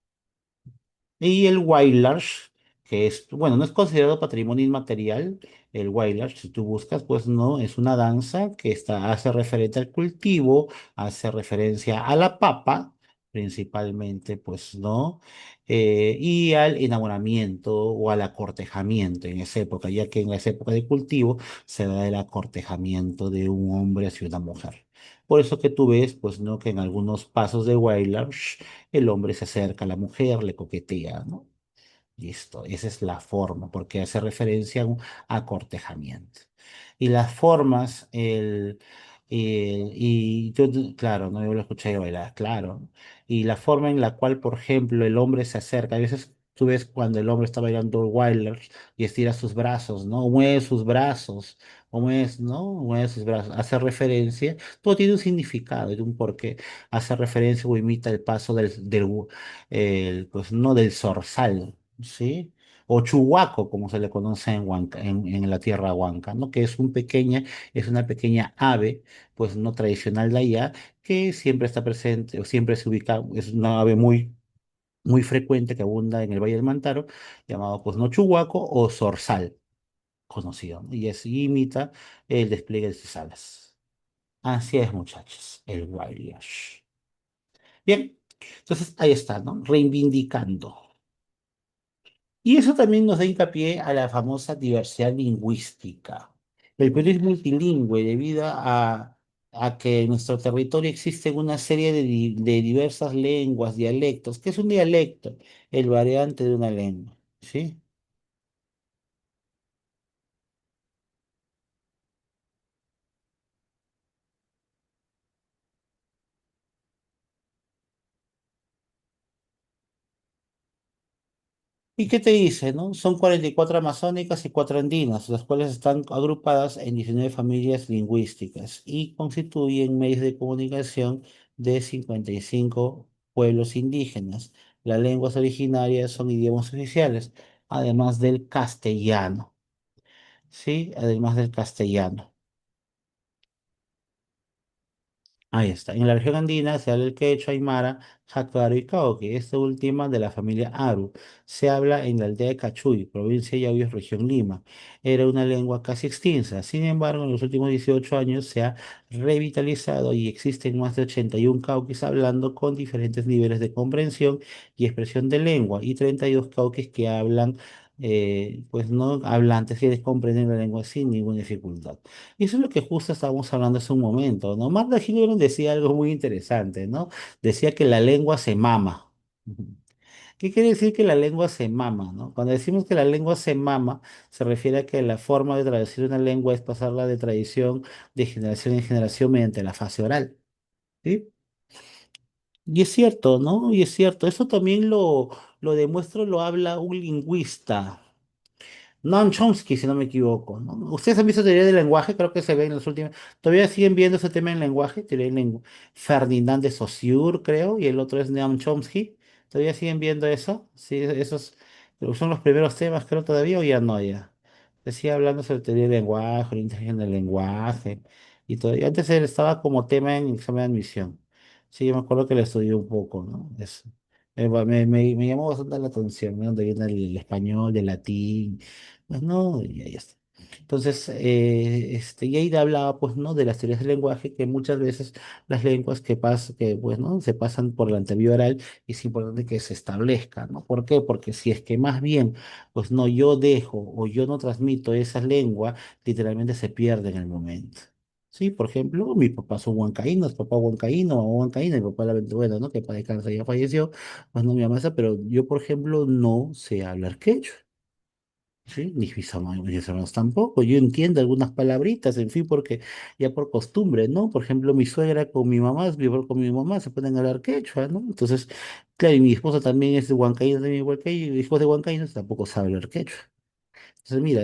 Y el Wildlife, que es, bueno, no es considerado patrimonio inmaterial, el Wildlife, si tú buscas, pues no, es una danza que hace referencia al cultivo, hace referencia a la papa, principalmente, pues no, y al enamoramiento o al acortejamiento en esa época, ya que en esa época de cultivo se da el acortejamiento de un hombre hacia una mujer. Por eso que tú ves, pues, ¿no? Que en algunos pasos de Wildlife el hombre se acerca a la mujer, le coquetea, ¿no? Listo, esa es la forma, porque hace referencia a un acortejamiento. Y las formas, y yo, claro, no yo lo escuché bailar, claro. Y la forma en la cual, por ejemplo, el hombre se acerca, a veces tú ves cuando el hombre está bailando Wilder y estira sus brazos, ¿no? O mueve sus brazos, o mueve, ¿no? Mueve sus brazos, hace referencia, todo tiene un significado y un porqué, hace referencia o imita el paso pues no del zorzal, ¿sí? O chuhuaco, como se le conoce en la tierra huanca, ¿no? Que es una pequeña ave, pues no tradicional de allá, que siempre está presente, o siempre se ubica, es una ave muy frecuente que abunda en el Valle del Mantaro, llamado pues no chuhuaco o zorzal, conocido, ¿no? Y así imita el despliegue de sus alas. Así es, muchachos, el Wildlife. Bien, entonces ahí está, ¿no? Reivindicando. Y eso también nos da hincapié a la famosa diversidad lingüística. El Perú es multilingüe debido a que en nuestro territorio existen una serie de diversas lenguas, dialectos. ¿Qué es un dialecto? El variante de una lengua, ¿sí? ¿Y qué te dice, no? Son 44 amazónicas y 4 andinas, las cuales están agrupadas en 19 familias lingüísticas y constituyen medios de comunicación de 55 pueblos indígenas. Las lenguas originarias son idiomas oficiales, además del castellano, ¿sí? Además del castellano. Ahí está. En la región andina se habla el quechua, aymara, jacaro y cauque. Esta última de la familia Aru. Se habla en la aldea de Cachuy, provincia de Yauyos, región Lima. Era una lengua casi extinta. Sin embargo, en los últimos 18 años se ha revitalizado y existen más de 81 cauquis hablando con diferentes niveles de comprensión y expresión de lengua y 32 cauquis que hablan pues no hablantes que comprenden la lengua sin ninguna dificultad. Y eso es lo que justo estábamos hablando hace un momento, ¿no? Marta Hildebrand decía algo muy interesante, ¿no? Decía que la lengua se mama. ¿Qué quiere decir que la lengua se mama, ¿no? Cuando decimos que la lengua se mama, se refiere a que la forma de traducir una lengua es pasarla de tradición de generación en generación mediante la fase oral. ¿Sí? Y es cierto, ¿no? Y es cierto. Eso también lo demuestra, lo habla un lingüista. Noam Chomsky, si no me equivoco, ¿no? Ustedes han visto teoría del lenguaje, creo que se ve en los últimos. Todavía siguen viendo ese tema en lenguaje, teoría del lenguaje. Ferdinand de Saussure, creo, y el otro es Noam Chomsky. ¿Todavía siguen viendo eso? Sí, esos son los primeros temas, creo, todavía o ya no, ya. Se sigue hablando sobre teoría del lenguaje, la inteligencia del lenguaje, y todo. Y antes él estaba como tema en examen de admisión. Sí, yo me acuerdo que le estudié un poco, ¿no? Eso. Me llamó bastante la atención, ¿no? Donde viene el español, el latín, pues no, y ahí está. Entonces, y ahí hablaba, pues, ¿no? De las teorías del lenguaje, que muchas veces las lenguas que pues, ¿no? Se pasan por la vía oral y es importante que se establezca, ¿no? ¿Por qué? Porque si es que más bien, pues, no, yo dejo o yo no transmito esa lengua, literalmente se pierde en el momento. Sí, por ejemplo, mis papás son huancaínos, papá huancaíno, mamá huancaína, mi papá bueno, ¿no? Que para descansar ya falleció, pues no mi mamá, pero yo, por ejemplo, no sé hablar quechua. Sí, mis hermanos tampoco. Yo entiendo algunas palabritas, en fin, porque ya por costumbre, ¿no? Por ejemplo, mi suegra con mi mamá se pueden hablar quechua, ¿no? Entonces, claro, y mi esposa también es de Huancaíno, también igual que yo, y hijos de Huancaíno tampoco sabe hablar quechua. Entonces, mira,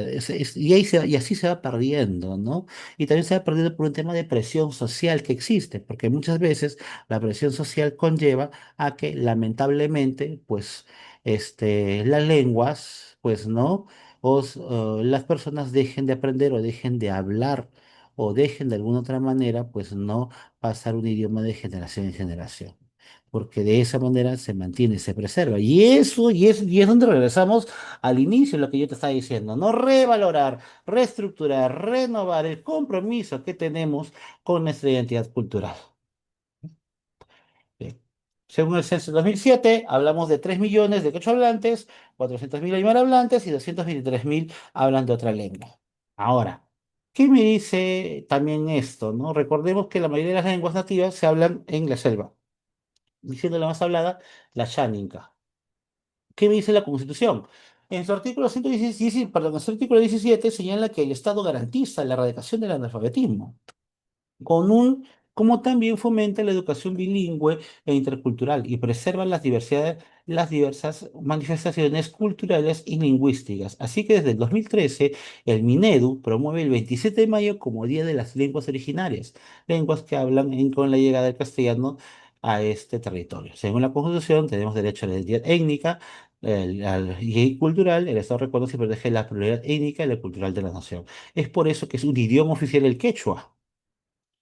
y así se va perdiendo, ¿no? Y también se va perdiendo por un tema de presión social que existe, porque muchas veces la presión social conlleva a que lamentablemente, pues, las lenguas, pues, ¿no? Las personas dejen de aprender o dejen de hablar o dejen de alguna otra manera, pues, no pasar un idioma de generación en generación. Porque de esa manera se mantiene, se preserva. Y es donde regresamos al inicio, lo que yo te estaba diciendo, ¿no? Revalorar, reestructurar, renovar el compromiso que tenemos con nuestra identidad cultural. Bien. Según el censo de 2007, hablamos de 3 millones de quechohablantes, 400.000 hablantes y 223.000 hablan de otra lengua. Ahora, ¿qué me dice también esto, no? Recordemos que la mayoría de las lenguas nativas se hablan en la selva, diciendo la más hablada, la cháninca. ¿Qué me dice la Constitución? En su artículo 117, perdón, en su artículo 17 señala que el Estado garantiza la erradicación del analfabetismo con un, como también fomenta la educación bilingüe e intercultural y preserva las diversas manifestaciones culturales y lingüísticas. Así que desde el 2013, el Minedu promueve el 27 de mayo como Día de las Lenguas Originarias, lenguas que hablan con la llegada del castellano a este territorio. Según la Constitución, tenemos derecho a la identidad étnica. Y cultural, el Estado reconoce y protege la pluralidad étnica y la cultural de la nación. Es por eso que es un idioma oficial el quechua.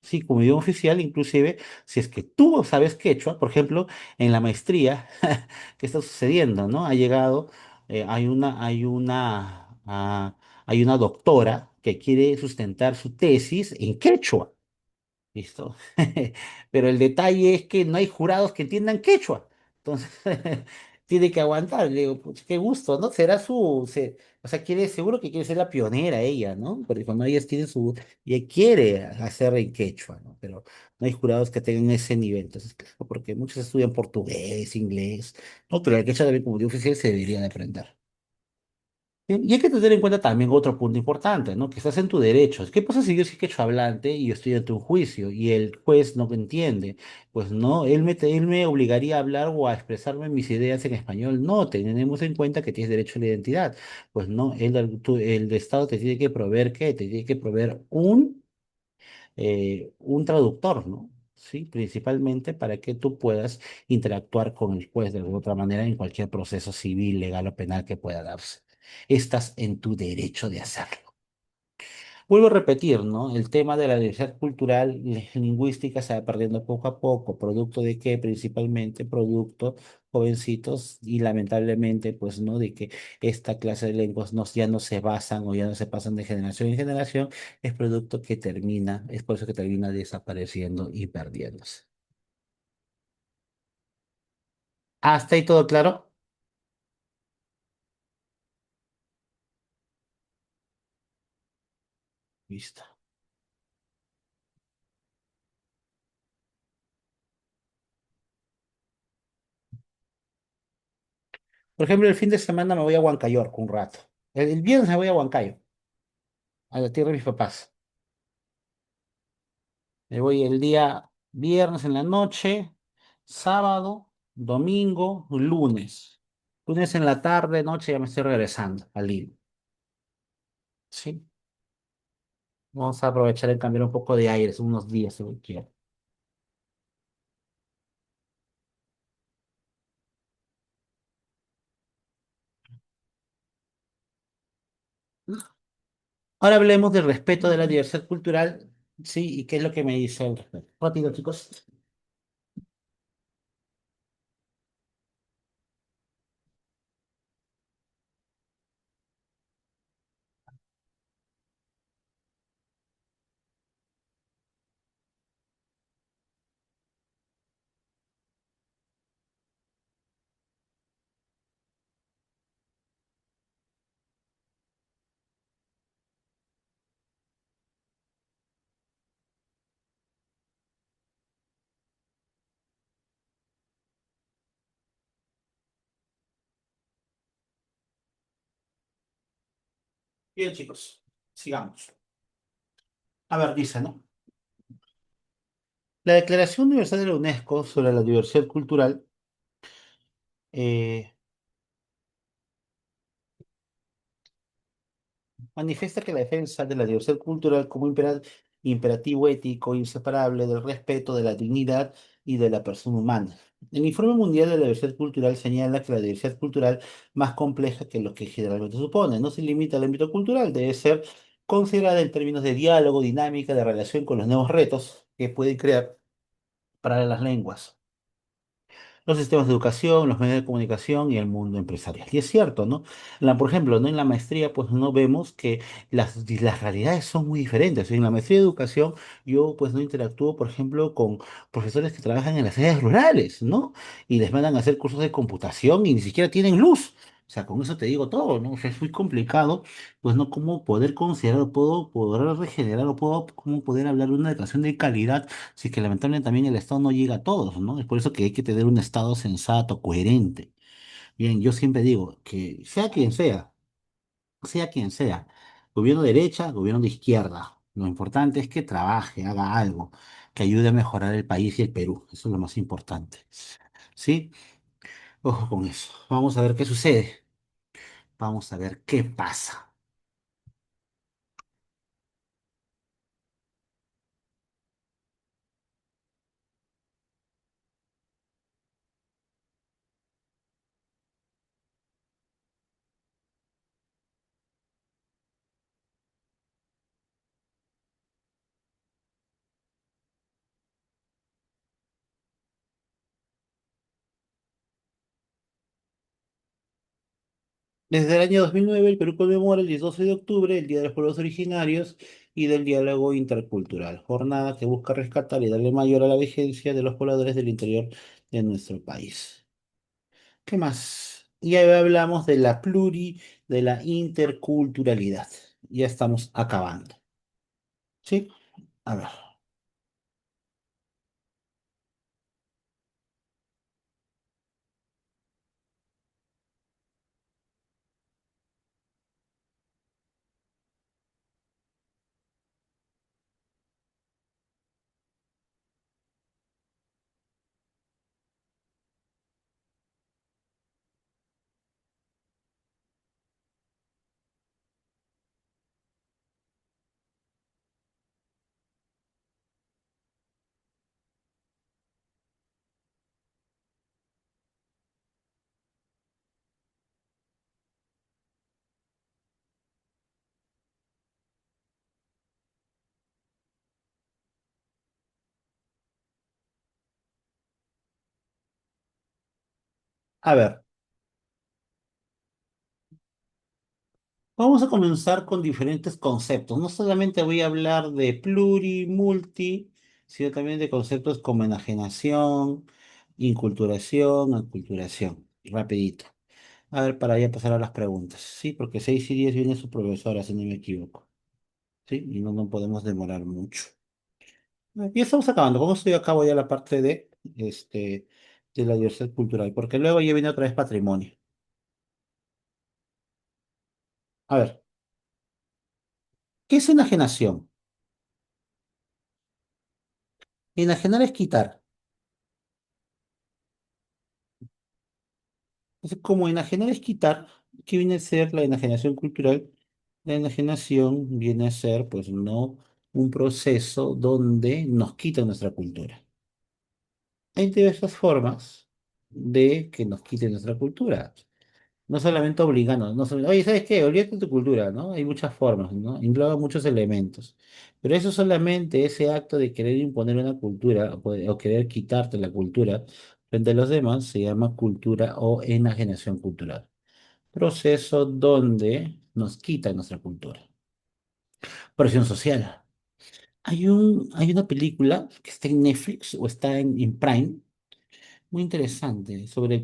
Sí, como idioma oficial, inclusive, si es que tú sabes quechua, por ejemplo, en la maestría, ¿qué está sucediendo, no? Ha llegado, hay una doctora que quiere sustentar su tesis en quechua. ¿Listo? Pero el detalle es que no hay jurados que entiendan quechua. Entonces, tiene que aguantar. Le digo, pues qué gusto, ¿no? O sea, seguro que quiere ser la pionera ella, ¿no? Porque cuando ella tiene ella quiere hacer en quechua, ¿no? Pero no hay jurados que tengan ese nivel. Entonces, claro, porque muchos estudian portugués, inglés, ¿no? Pero el quechua también como idioma oficial se debería de aprender. Bien, y hay que tener en cuenta también otro punto importante, ¿no? Que estás en tu derecho. ¿Qué pasa si yo soy quechohablante y yo estoy ante un juicio y el juez no me entiende? Pues no, él me obligaría a hablar o a expresarme mis ideas en español. No, tenemos en cuenta que tienes derecho a la identidad. Pues no, el Estado te tiene que proveer, ¿qué? Te tiene que proveer un traductor, ¿no? Sí, principalmente para que tú puedas interactuar con el juez de alguna otra manera en cualquier proceso civil, legal o penal que pueda darse. Estás en tu derecho de hacerlo. Vuelvo a repetir, ¿no? El tema de la diversidad cultural y lingüística se va perdiendo poco a poco, producto de que principalmente producto jovencitos y lamentablemente pues no de que esta clase de lenguas ya no se basan o ya no se pasan de generación en generación, es producto que termina, es por eso que termina desapareciendo y perdiéndose. ¿Hasta ahí todo claro? Listo. Por ejemplo, el fin de semana me voy a Huancayorco un rato. El viernes me voy a Huancayo, a la tierra de mis papás. Me voy el día viernes en la noche, sábado, domingo, lunes. Lunes en la tarde, noche, ya me estoy regresando a Lima. Sí. Vamos a aprovechar en cambiar un poco de aires, unos días, si quiero. Ahora hablemos del respeto de la diversidad cultural, sí, y qué es lo que me dice al respecto. Rápido, chicos. Bien, chicos, sigamos. A ver, dice, ¿no? La Declaración Universal de la UNESCO sobre la diversidad cultural eh, manifiesta que la defensa de la diversidad cultural como imperativo ético inseparable del respeto de la dignidad y de la persona humana. El Informe Mundial de la Diversidad Cultural señala que la diversidad cultural más compleja que lo que generalmente supone. No se limita al ámbito cultural, debe ser considerada en términos de diálogo, dinámica, de relación con los nuevos retos que pueden crear para las lenguas, los sistemas de educación, los medios de comunicación y el mundo empresarial. Y es cierto, ¿no? Por ejemplo, ¿no? En la maestría, pues no vemos que las realidades son muy diferentes. En la maestría de educación, yo pues no interactúo, por ejemplo, con profesores que trabajan en las áreas rurales, ¿no? Y les mandan a hacer cursos de computación y ni siquiera tienen luz. O sea, con eso te digo todo, ¿no? O sea, es muy complicado, pues no cómo poder considerar, o puedo poder regenerar, o puedo cómo poder hablar de una educación de calidad sí que lamentablemente también el Estado no llega a todos, ¿no? Es por eso que hay que tener un Estado sensato, coherente. Bien, yo siempre digo que sea quien sea, gobierno de derecha, gobierno de izquierda, lo importante es que trabaje, haga algo, que ayude a mejorar el país y el Perú. Eso es lo más importante. ¿Sí? Ojo con eso. Vamos a ver qué sucede. Vamos a ver qué pasa. Desde el año 2009, el Perú conmemora el 12 de octubre el Día de los Pueblos Originarios y del Diálogo Intercultural, jornada que busca rescatar y darle mayor a la vigencia de los pobladores del interior de nuestro país. ¿Qué más? Ya hablamos de la de la interculturalidad. Ya estamos acabando. ¿Sí? A ver. A ver. Vamos a comenzar con diferentes conceptos. No solamente voy a hablar de multi, sino también de conceptos como enajenación, inculturación, aculturación. Rapidito. A ver, para ya pasar a las preguntas. Sí, porque 6 y 10 viene su profesora, si no me equivoco. ¿sí? Y no nos podemos demorar mucho. Y estamos acabando. ¿Cómo estoy acabo ya la parte este, de la diversidad cultural? Porque luego ya viene otra vez patrimonio. A ver, ¿qué es enajenación? Enajenar es quitar. Entonces, como enajenar es quitar, ¿qué viene a ser la enajenación cultural? La enajenación viene a ser, pues, no un proceso donde nos quita nuestra cultura. Hay diversas formas de que nos quiten nuestra cultura. No solamente obligando, no solamente, oye, ¿sabes qué? Olvídate de tu cultura, ¿no? Hay muchas formas, ¿no? Engloba muchos elementos. Pero eso solamente, ese acto de querer imponer una cultura o querer quitarte la cultura frente a los demás, se llama cultura o enajenación cultural. Proceso donde nos quita nuestra cultura. Presión social. Hay una película que está en Netflix o está en Prime, muy interesante, sobre el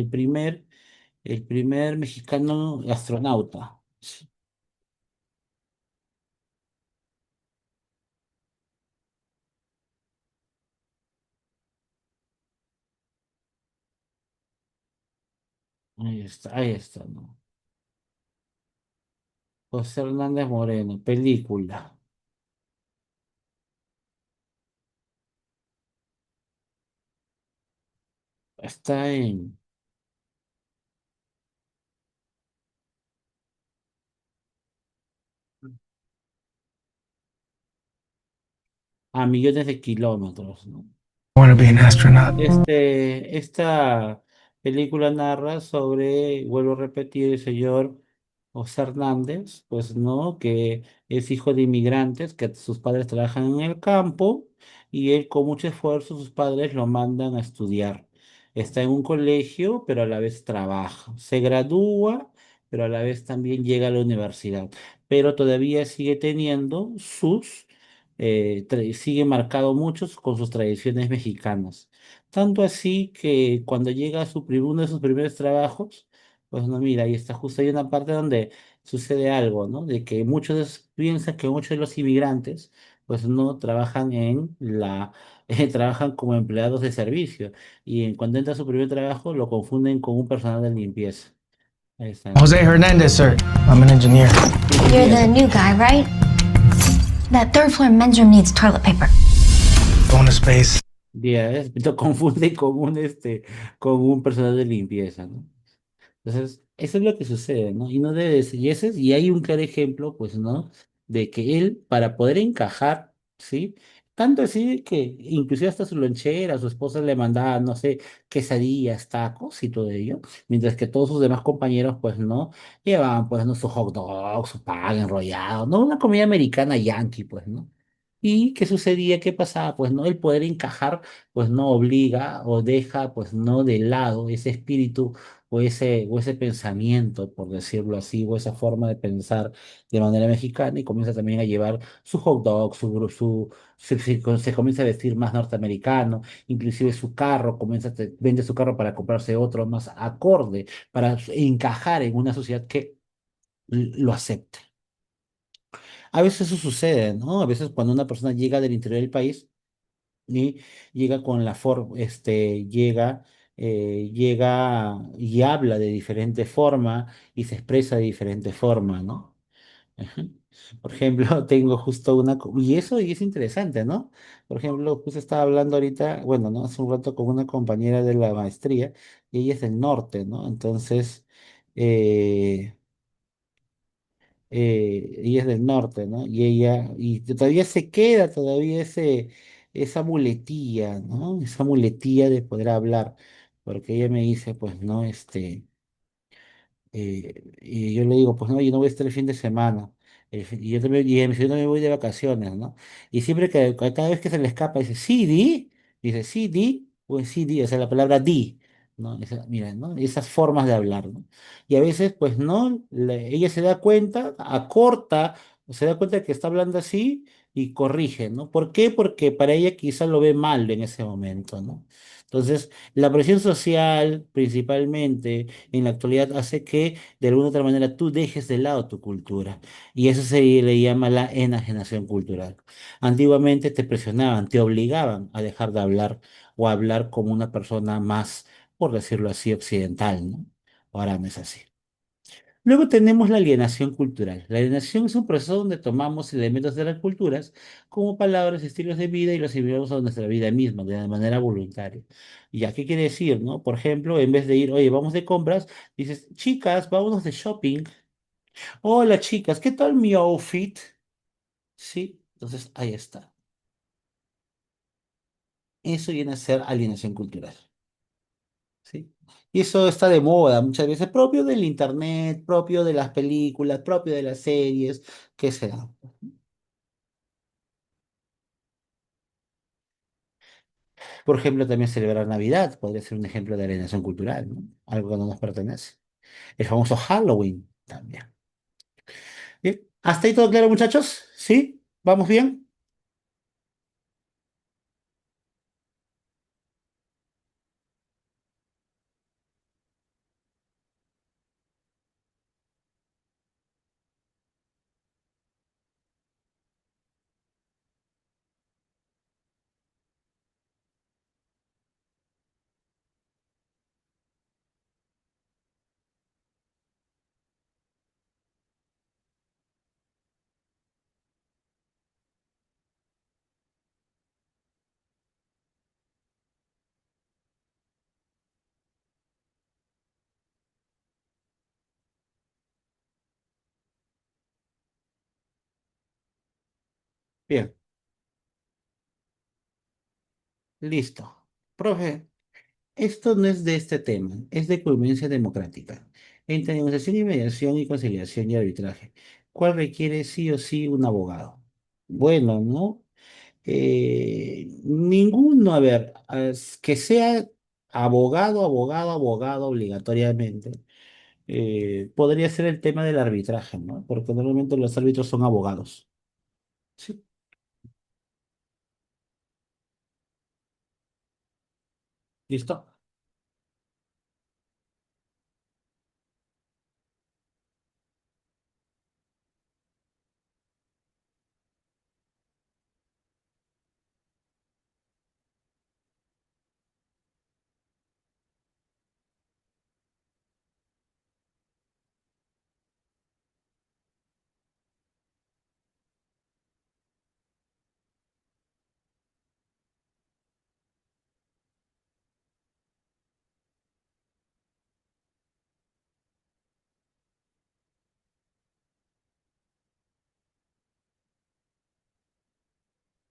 primer mexicano astronauta. Sí, ahí está, ¿no? José Hernández Moreno, película. Está en a millones de kilómetros, ¿no? Want to be an astronaut. Esta película narra sobre, vuelvo a repetir, el señor José Hernández, pues no, que es hijo de inmigrantes, que sus padres trabajan en el campo y él con mucho esfuerzo sus padres lo mandan a estudiar. Está en un colegio, pero a la vez trabaja. Se gradúa, pero a la vez también llega a la universidad. Pero todavía sigue teniendo sigue marcado muchos con sus tradiciones mexicanas. Tanto así que cuando llega a uno de sus primeros trabajos, pues no, mira, ahí está justo hay una parte donde sucede algo, ¿no? De que muchos piensan que muchos de los inmigrantes, pues no trabajan trabajan como empleados de servicio. Y cuando entra a su primer trabajo, lo confunden con un personal de limpieza. Ahí está, ¿no? Jose Hernandez, sir. I'm an engineer. You're the Ingeniero. new guy, right? That third floor men's room needs toilet paper. Going to space. Ya, lo confunden con un personal de limpieza, ¿no? Entonces, eso es lo que sucede, ¿no? Y no debe ser, y hay un claro ejemplo, pues, ¿no? De que él, para poder encajar, ¿sí? Tanto así que inclusive hasta su lonchera, su esposa le mandaba, no sé, quesadillas, tacos y todo ello, mientras que todos sus demás compañeros, pues, ¿no? Llevaban, pues, ¿no? Su hot dog, su pan enrollado, ¿no? Una comida americana yankee, pues, ¿no? ¿Y qué sucedía? ¿Qué pasaba? Pues no, el poder encajar, pues no obliga o deja, pues no de lado ese espíritu o ese pensamiento, por decirlo así, o esa forma de pensar de manera mexicana y comienza también a llevar su hot dog, se comienza a vestir más norteamericano, inclusive su carro, vende su carro para comprarse otro más acorde, para encajar en una sociedad que lo acepte. A veces eso sucede, ¿no? A veces cuando una persona llega del interior del país, y llega con la forma, llega y habla de diferente forma y se expresa de diferente forma, ¿no? Ajá. Por ejemplo, tengo justo y eso y es interesante, ¿no? Por ejemplo, justo estaba hablando ahorita, bueno, ¿no? Hace un rato con una compañera de la maestría y ella es del norte, ¿no? Entonces, eh, ella es del norte, ¿no? Y todavía se queda todavía esa muletilla, ¿no? Esa muletilla de poder hablar, porque ella me dice, pues, no, y yo le digo, pues no, yo no voy a estar el fin de semana. Y yo también, y ella me dice, yo no me voy de vacaciones, ¿no? Y siempre cada vez que se le escapa, dice, sí, di, dice, sí, di, pues sí, di, o sea, la palabra di, ¿no? Mira, ¿no? Esas formas de hablar, ¿no? Y a veces, pues no, ella se da cuenta, acorta, se da cuenta que está hablando así y corrige, ¿no? ¿Por qué? Porque para ella quizá lo ve mal en ese momento, ¿no? Entonces, la presión social, principalmente en la actualidad, hace que de alguna u otra manera tú dejes de lado tu cultura. Y eso se le llama la enajenación cultural. Antiguamente te presionaban, te obligaban a dejar de hablar o a hablar como una persona más, por decirlo así, occidental, ¿no? Ahora no es así. Luego tenemos la alienación cultural. La alienación es un proceso donde tomamos elementos de las culturas como palabras, estilos de vida y los asimilamos a nuestra vida misma de manera voluntaria. ¿Ya qué quiere decir, no? Por ejemplo, en vez de ir, oye, vamos de compras, dices, chicas, vámonos de shopping. Hola, chicas, ¿qué tal mi outfit? Sí, entonces ahí está. Eso viene a ser alienación cultural. ¿Sí? Y eso está de moda muchas veces, propio del internet, propio de las películas, propio de las series, ¿qué será? Por ejemplo, también celebrar Navidad podría ser un ejemplo de alienación cultural, ¿no? Algo que no nos pertenece. El famoso Halloween también. Bien, ¿hasta ahí todo claro, muchachos? ¿Sí? ¿Vamos bien? Bien, listo. Profe, esto no es de este tema, es de convivencia democrática. Entre negociación y mediación y conciliación y arbitraje, ¿cuál requiere sí o sí un abogado? Bueno, ¿no? Ninguno, a ver, que sea abogado, abogado, abogado obligatoriamente. Podría ser el tema del arbitraje, ¿no? Porque normalmente los árbitros son abogados. Sí, ¿listo?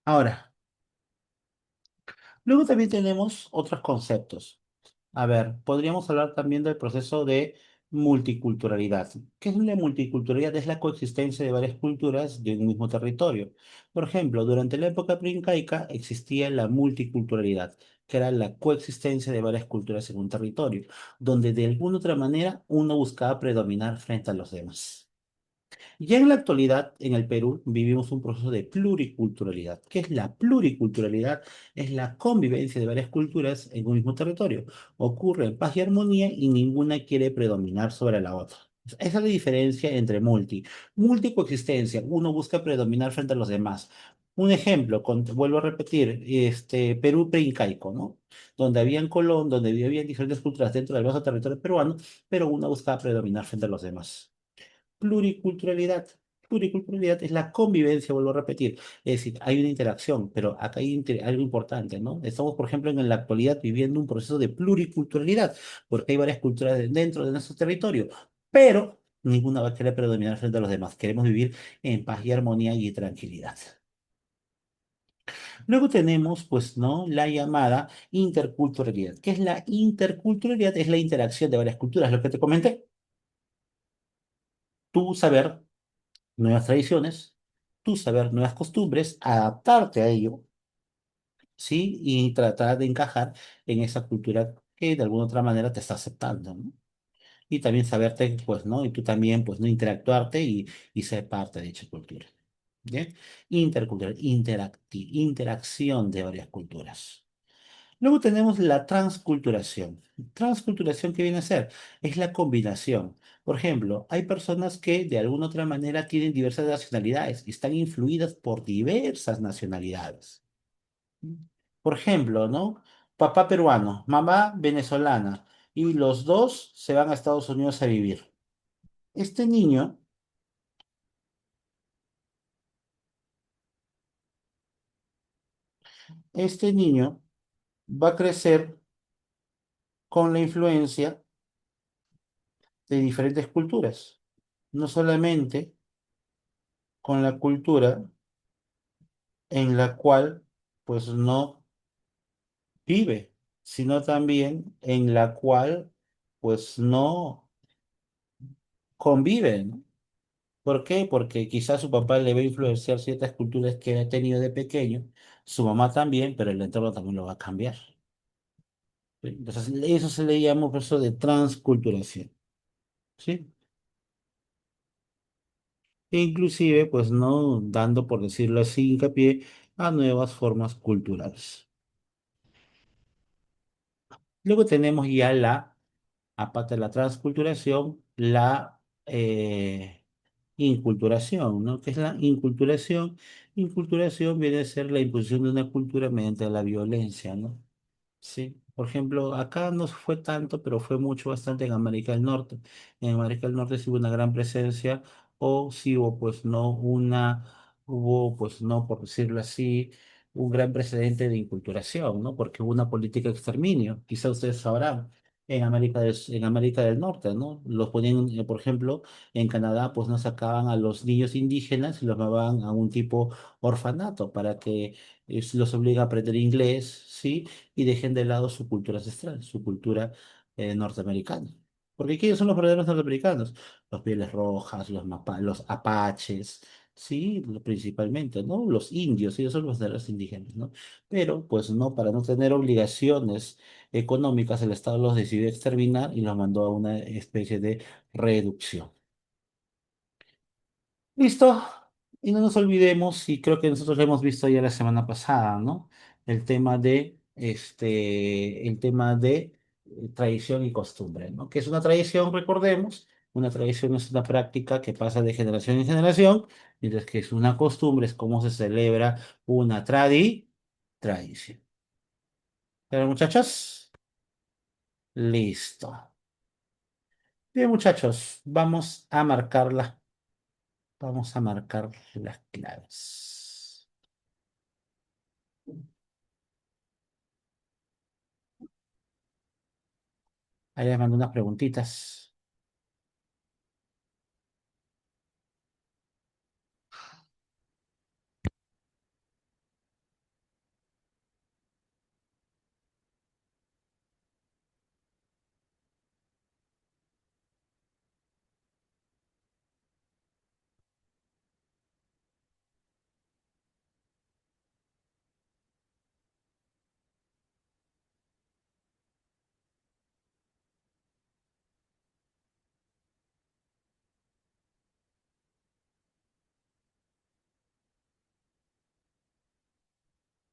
Ahora, luego también tenemos otros conceptos. A ver, podríamos hablar también del proceso de multiculturalidad. ¿Qué es la multiculturalidad? Es la coexistencia de varias culturas de un mismo territorio. Por ejemplo, durante la época preincaica existía la multiculturalidad, que era la coexistencia de varias culturas en un territorio, donde de alguna otra manera uno buscaba predominar frente a los demás. Ya en la actualidad, en el Perú, vivimos un proceso de pluriculturalidad. ¿Qué es la pluriculturalidad? Es la convivencia de varias culturas en un mismo territorio. Ocurre en paz y armonía y ninguna quiere predominar sobre la otra. Esa es la diferencia entre multi. Multicoexistencia, uno busca predominar frente a los demás. Un ejemplo, vuelvo a repetir, Perú preincaico, ¿no? Donde habían Colón, donde habían diferentes culturas dentro del vasto territorio peruano, pero una buscaba predominar frente a los demás. Pluriculturalidad. Pluriculturalidad es la convivencia, vuelvo a repetir. Es decir, hay una interacción, pero acá hay algo importante, ¿no? Estamos, por ejemplo, en la actualidad viviendo un proceso de pluriculturalidad, porque hay varias culturas dentro de nuestro territorio, pero ninguna va a querer predominar frente a los demás. Queremos vivir en paz y armonía y tranquilidad. Luego tenemos, pues, ¿no? La llamada interculturalidad. ¿Qué es la interculturalidad? Es la interacción de varias culturas, lo que te comenté. Tu saber nuevas tradiciones, tu saber nuevas costumbres, adaptarte a ello, ¿sí? Y tratar de encajar en esa cultura que de alguna otra manera te está aceptando, ¿no? Y también saberte, pues, ¿no? Y tú también, pues, ¿no? Interactuarte y ser parte de dicha cultura. ¿Bien? Intercultural, interacción de varias culturas. Luego tenemos la transculturación. Transculturación, ¿qué viene a ser? Es la combinación. Por ejemplo, hay personas que de alguna otra manera tienen diversas nacionalidades y están influidas por diversas nacionalidades. Por ejemplo, ¿no? Papá peruano, mamá venezolana y los dos se van a Estados Unidos a vivir. Este niño, este niño va a crecer con la influencia de diferentes culturas, no solamente con la cultura en la cual pues no vive, sino también en la cual pues no convive, ¿no? ¿Por qué? Porque quizás su papá le va a influenciar ciertas culturas que ha tenido de pequeño, su mamá también, pero el entorno también lo va a cambiar. ¿Sí? Entonces, eso se le llama un proceso de transculturación, ¿sí? E inclusive, pues no dando, por decirlo así, hincapié a nuevas formas culturales. Luego tenemos ya aparte de la transculturación, la inculturación, ¿no? ¿Qué es la inculturación? Inculturación viene a ser la imposición de una cultura mediante la violencia, ¿no? Sí, por ejemplo, acá no fue tanto, pero fue mucho, bastante en América del Norte. En América del Norte sí hubo una gran presencia, o sí hubo, pues no, hubo, pues no, por decirlo así, un gran precedente de inculturación, ¿no? Porque hubo una política de exterminio, quizá ustedes sabrán, en América del Norte, ¿no? Los ponían, por ejemplo, en Canadá, pues no sacaban a los niños indígenas y los llevaban a un tipo orfanato para que los obliga a aprender inglés, ¿sí? Y dejen de lado su cultura ancestral, su cultura norteamericana. Porque ¿quiénes son los verdaderos norteamericanos? Los pieles rojas, los apaches, sí, principalmente, ¿no? Los indios, ellos son los verdaderos indígenas, ¿no? Pero, pues no, para no tener obligaciones económicas, el Estado los decidió exterminar y los mandó a una especie de reducción. Listo. Y no nos olvidemos, y creo que nosotros lo hemos visto ya la semana pasada, ¿no? El tema de tradición y costumbre, ¿no? Que es una tradición, recordemos, una tradición es una práctica que pasa de generación en generación, mientras que es una costumbre, es cómo se celebra una tradición. Pero muchachos, listo. Bien, muchachos, vamos a marcar las claves. Ahí les mando unas preguntitas.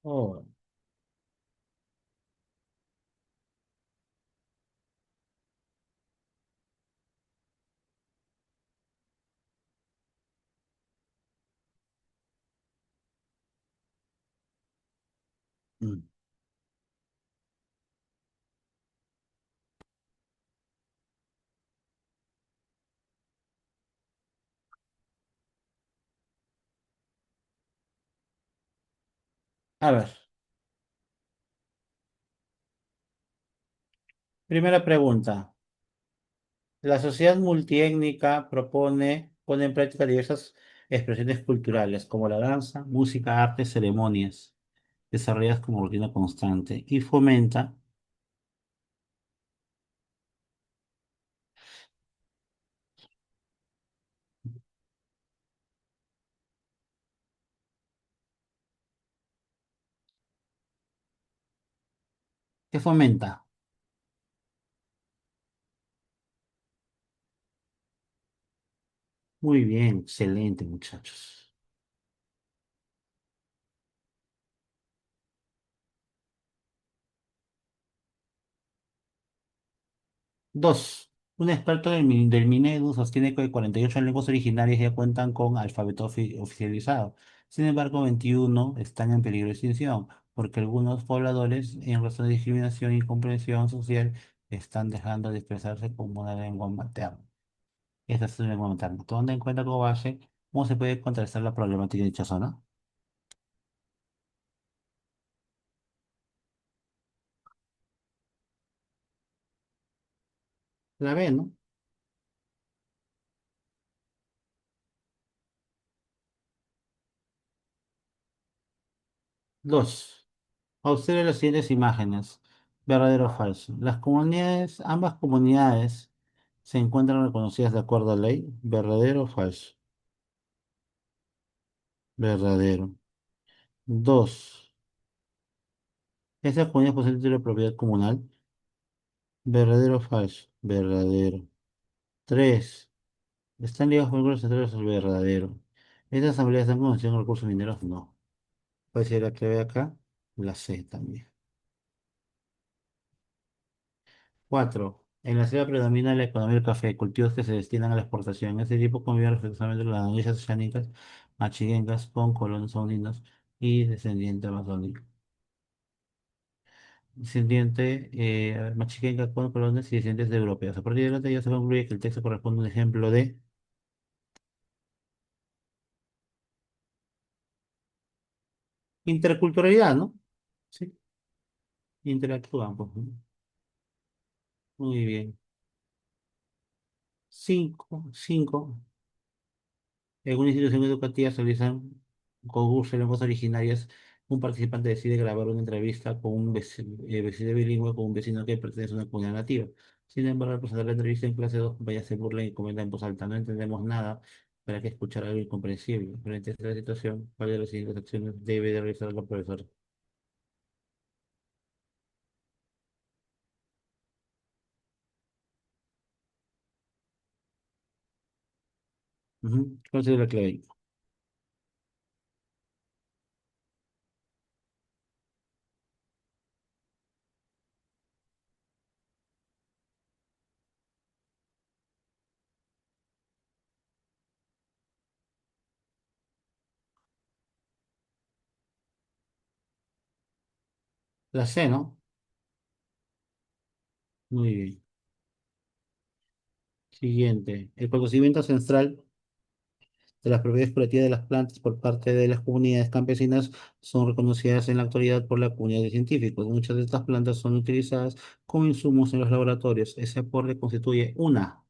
Oh, mm. A ver, primera pregunta. La sociedad multiétnica pone en práctica diversas expresiones culturales, como la danza, música, arte, ceremonias, desarrolladas como rutina constante, y ¿qué fomenta? Muy bien, excelente, muchachos. Dos, un experto del Minedu sostiene que 48 lenguas originarias ya cuentan con alfabeto oficializado. Sin embargo, 21 están en peligro de extinción, porque algunos pobladores, en razón de discriminación y comprensión social, están dejando de expresarse como una lengua materna. Esta es una lengua materna. Tomando en cuenta como base, ¿cómo se puede contrarrestar la problemática de dicha zona? La B, ¿no? Dos. Observe las siguientes imágenes. ¿Verdadero o falso? Ambas comunidades se encuentran reconocidas de acuerdo a ley. ¿Verdadero o falso? Verdadero. Dos. ¿Esta comunidad posee título de propiedad comunal? ¿Verdadero o falso? Verdadero. Tres. ¿Están ligados con recursos centrales? Verdadero. ¿Estas asambleas están conocidas con recursos mineros? No. Puede ser la clave acá. La C también. Cuatro. En la selva predomina la economía del café, cultivos que se destinan a la exportación. Este tipo convive respectivamente las anillas oceánicas, machinengas con colonos andinos y descendiente amazónico. Descendiente, a ver, machinenga con colonos y descendientes de europeos. A partir de la ya se concluye que el texto corresponde a un ejemplo de interculturalidad, ¿no? Sí, interactúan, pues, ¿no? Muy bien. Cinco, cinco. En una institución educativa se realizan concursos de lenguas originarias. Un participante decide grabar una entrevista con un vecino bilingüe con un vecino que pertenece a una comunidad nativa. Sin embargo, al presentar la entrevista en clase, dos compañeros se burlan y comentan en voz alta: no entendemos nada, para que escuchar algo incomprensible. Frente a esta situación, ¿cuál de las siguientes acciones debe de realizar la profesora? Ujú. ¿Cuál sería la clave ahí? La C, ¿no? Muy bien. Siguiente. El conocimiento ancestral de las propiedades curativas de las plantas por parte de las comunidades campesinas son reconocidas en la actualidad por la comunidad de científicos. Muchas de estas plantas son utilizadas como insumos en los laboratorios. Ese aporte constituye una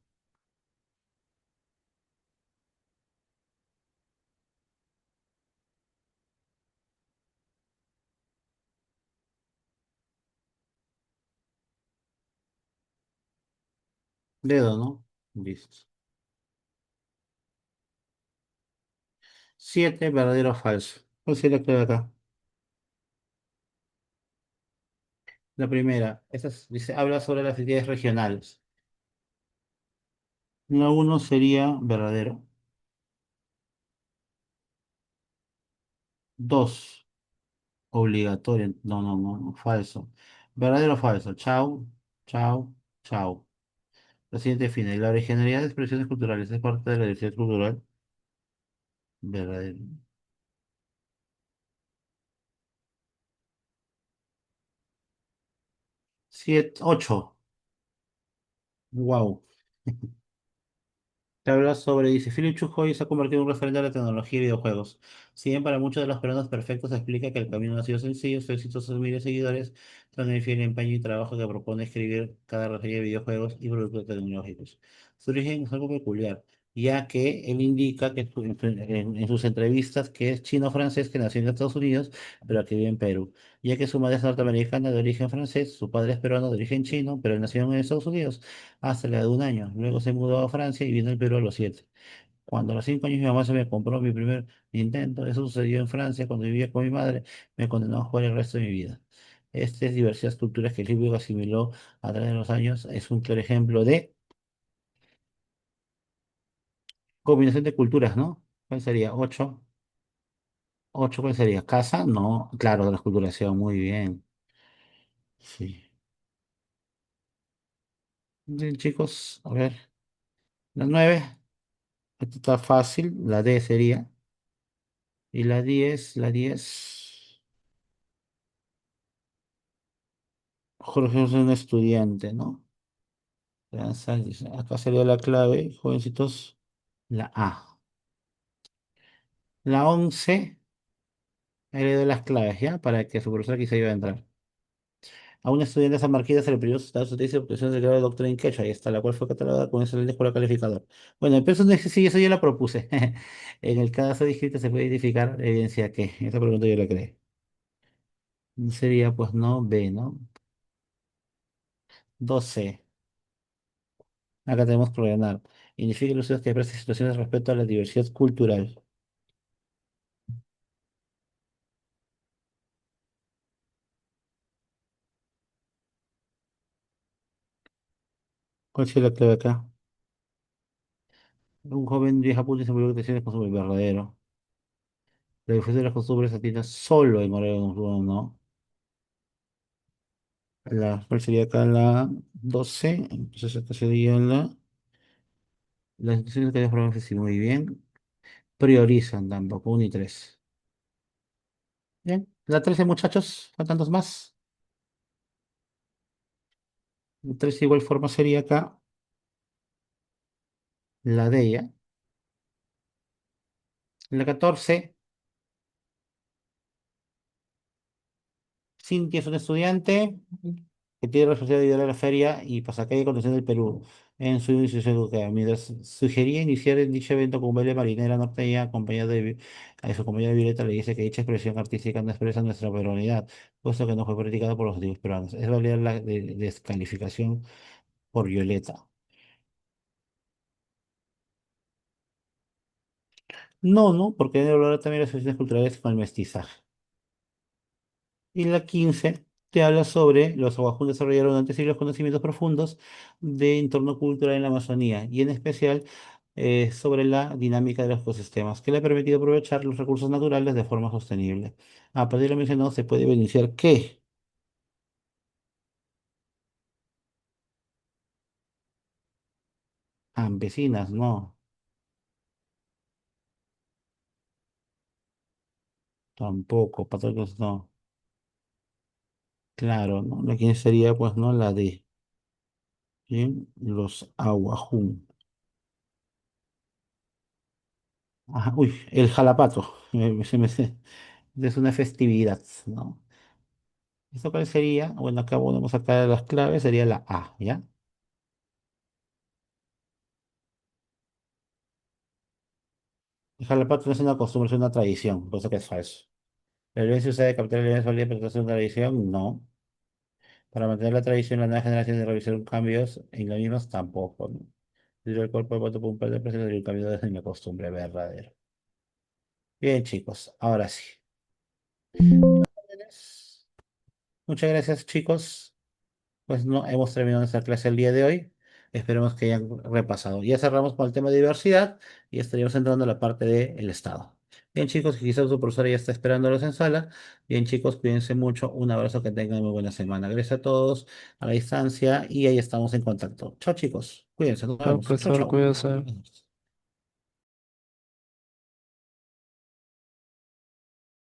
dedo, ¿no? Listo. Siete, verdadero o falso. ¿Cuál sería la clave acá? La primera, dice, habla sobre las entidades regionales. La uno sería verdadero. Dos, obligatorio. No, no, no, no, falso. Verdadero o falso. Chau, chau, chau. La siguiente define, la originalidad de expresiones culturales es parte de la diversidad cultural. Verdadero. Siete, ocho. Wow. Te habla sobre, dice, Philip Chujoy se ha convertido en un referente de la tecnología y videojuegos. Si bien para muchos de los peruanos perfectos explica que el camino no ha sido sencillo, su éxito, sus miles de seguidores, también fiel empeño y trabajo que propone escribir cada reseña de videojuegos y productos tecnológicos. Su origen es algo peculiar, ya que él indica que en sus entrevistas que es chino-francés que nació en Estados Unidos, pero que vive en Perú, ya que su madre es norteamericana de origen francés, su padre es peruano de origen chino, pero él nació en Estados Unidos hasta la edad de un año. Luego se mudó a Francia y vino al Perú a los siete. Cuando a los 5 años mi mamá se me compró mi primer Nintendo. Eso sucedió en Francia cuando vivía con mi madre. Me condenó a jugar el resto de mi vida. Estas diversas culturas que el libro asimiló a través de los años es un claro ejemplo de combinación de culturas, ¿no? ¿Cuál sería? Ocho. Ocho, ¿cuál sería? ¿Casa? No, claro, de las culturas, muy bien. Sí. Bien, chicos, a ver, la 9, esta está fácil, la D sería. Y la 10, Jorge es un estudiante, ¿no? Acá sería la clave, jovencitos, la A. La 11, ahí le doy las claves, ¿ya? Para que su profesor aquí se ayude a entrar. A un estudiante de San Marqués se le pidió su estado de obtención del grado de doctor en Quechua, ahí está, la cual fue catalogada con excelente escuela calificador. Bueno, el peso no es sí, eso yo la propuse. En el caso descrito se puede identificar evidencia que, esa pregunta yo la creé. Sería, pues, no, B, ¿no? 12. Acá tenemos que ordenar. Indica los usos que prestan situaciones respecto a la diversidad cultural. ¿Cuál sería la clave acá? Un joven vieja punta y se murió de con su verdadero. La difusión de las costumbres latinas solo en Oregón, ¿no? ¿Cuál sería acá la 12? Entonces acá sería las instituciones que ya sí, muy bien. Priorizan tampoco, 1 y 3. Bien, la 13, muchachos, faltan dos más. La 13 igual forma sería acá la de ella. La 14. Cintia es un estudiante que tiene responsabilidad de ayudar a la feria y pasacalle de conducción del Perú en su institución educativa. Mientras sugería iniciar en dicho evento con un baile marinera norteña acompañada a su compañera Violeta, le dice que dicha expresión artística no expresa nuestra peruanidad, puesto que no fue practicada por los antiguos peruanos. Es válida la descalificación por Violeta. No, no, porque debe hablar también de las asociaciones culturales con el mestizaje. Y la 15 te habla sobre los Aguajún desarrollaron durante siglos conocimientos profundos de entorno cultural en la Amazonía y en especial sobre la dinámica de los ecosistemas, que le ha permitido aprovechar los recursos naturales de forma sostenible. A partir de lo mencionado, se puede evidenciar que campesinas, no, tampoco, patriotas, no, claro, ¿no? La 15 sería, pues, no, la de ¿sí? Los Aguajún. Ajá, uy, el jalapato, es una festividad, ¿no? ¿Esto cuál sería? Bueno, acá volvemos a sacar las claves, sería la A, ¿ya? El jalapato no es una costumbre, es una tradición, cosa que es falso. ¿La violencia usada de captar elementos valía para es una tradición? No. Para mantener la tradición, la nueva generación de realizar cambios en las mismas tampoco, ¿no? Pero el cuerpo de voto por un par de personas y un cambio de la costumbre verdadera. Bien, chicos, ahora sí. Muchas gracias, chicos. Pues no hemos terminado nuestra clase el día de hoy. Esperemos que hayan repasado. Ya cerramos con el tema de diversidad y estaríamos entrando a la parte del Estado. Bien, chicos, quizás su profesora ya está esperándolos en sala. Bien, chicos, cuídense mucho. Un abrazo, que tengan muy buena semana. Gracias a todos a la distancia y ahí estamos en contacto. Chao, chicos. Cuídense, nos Chao, vemos. Chao, profesor, chao. cuídese.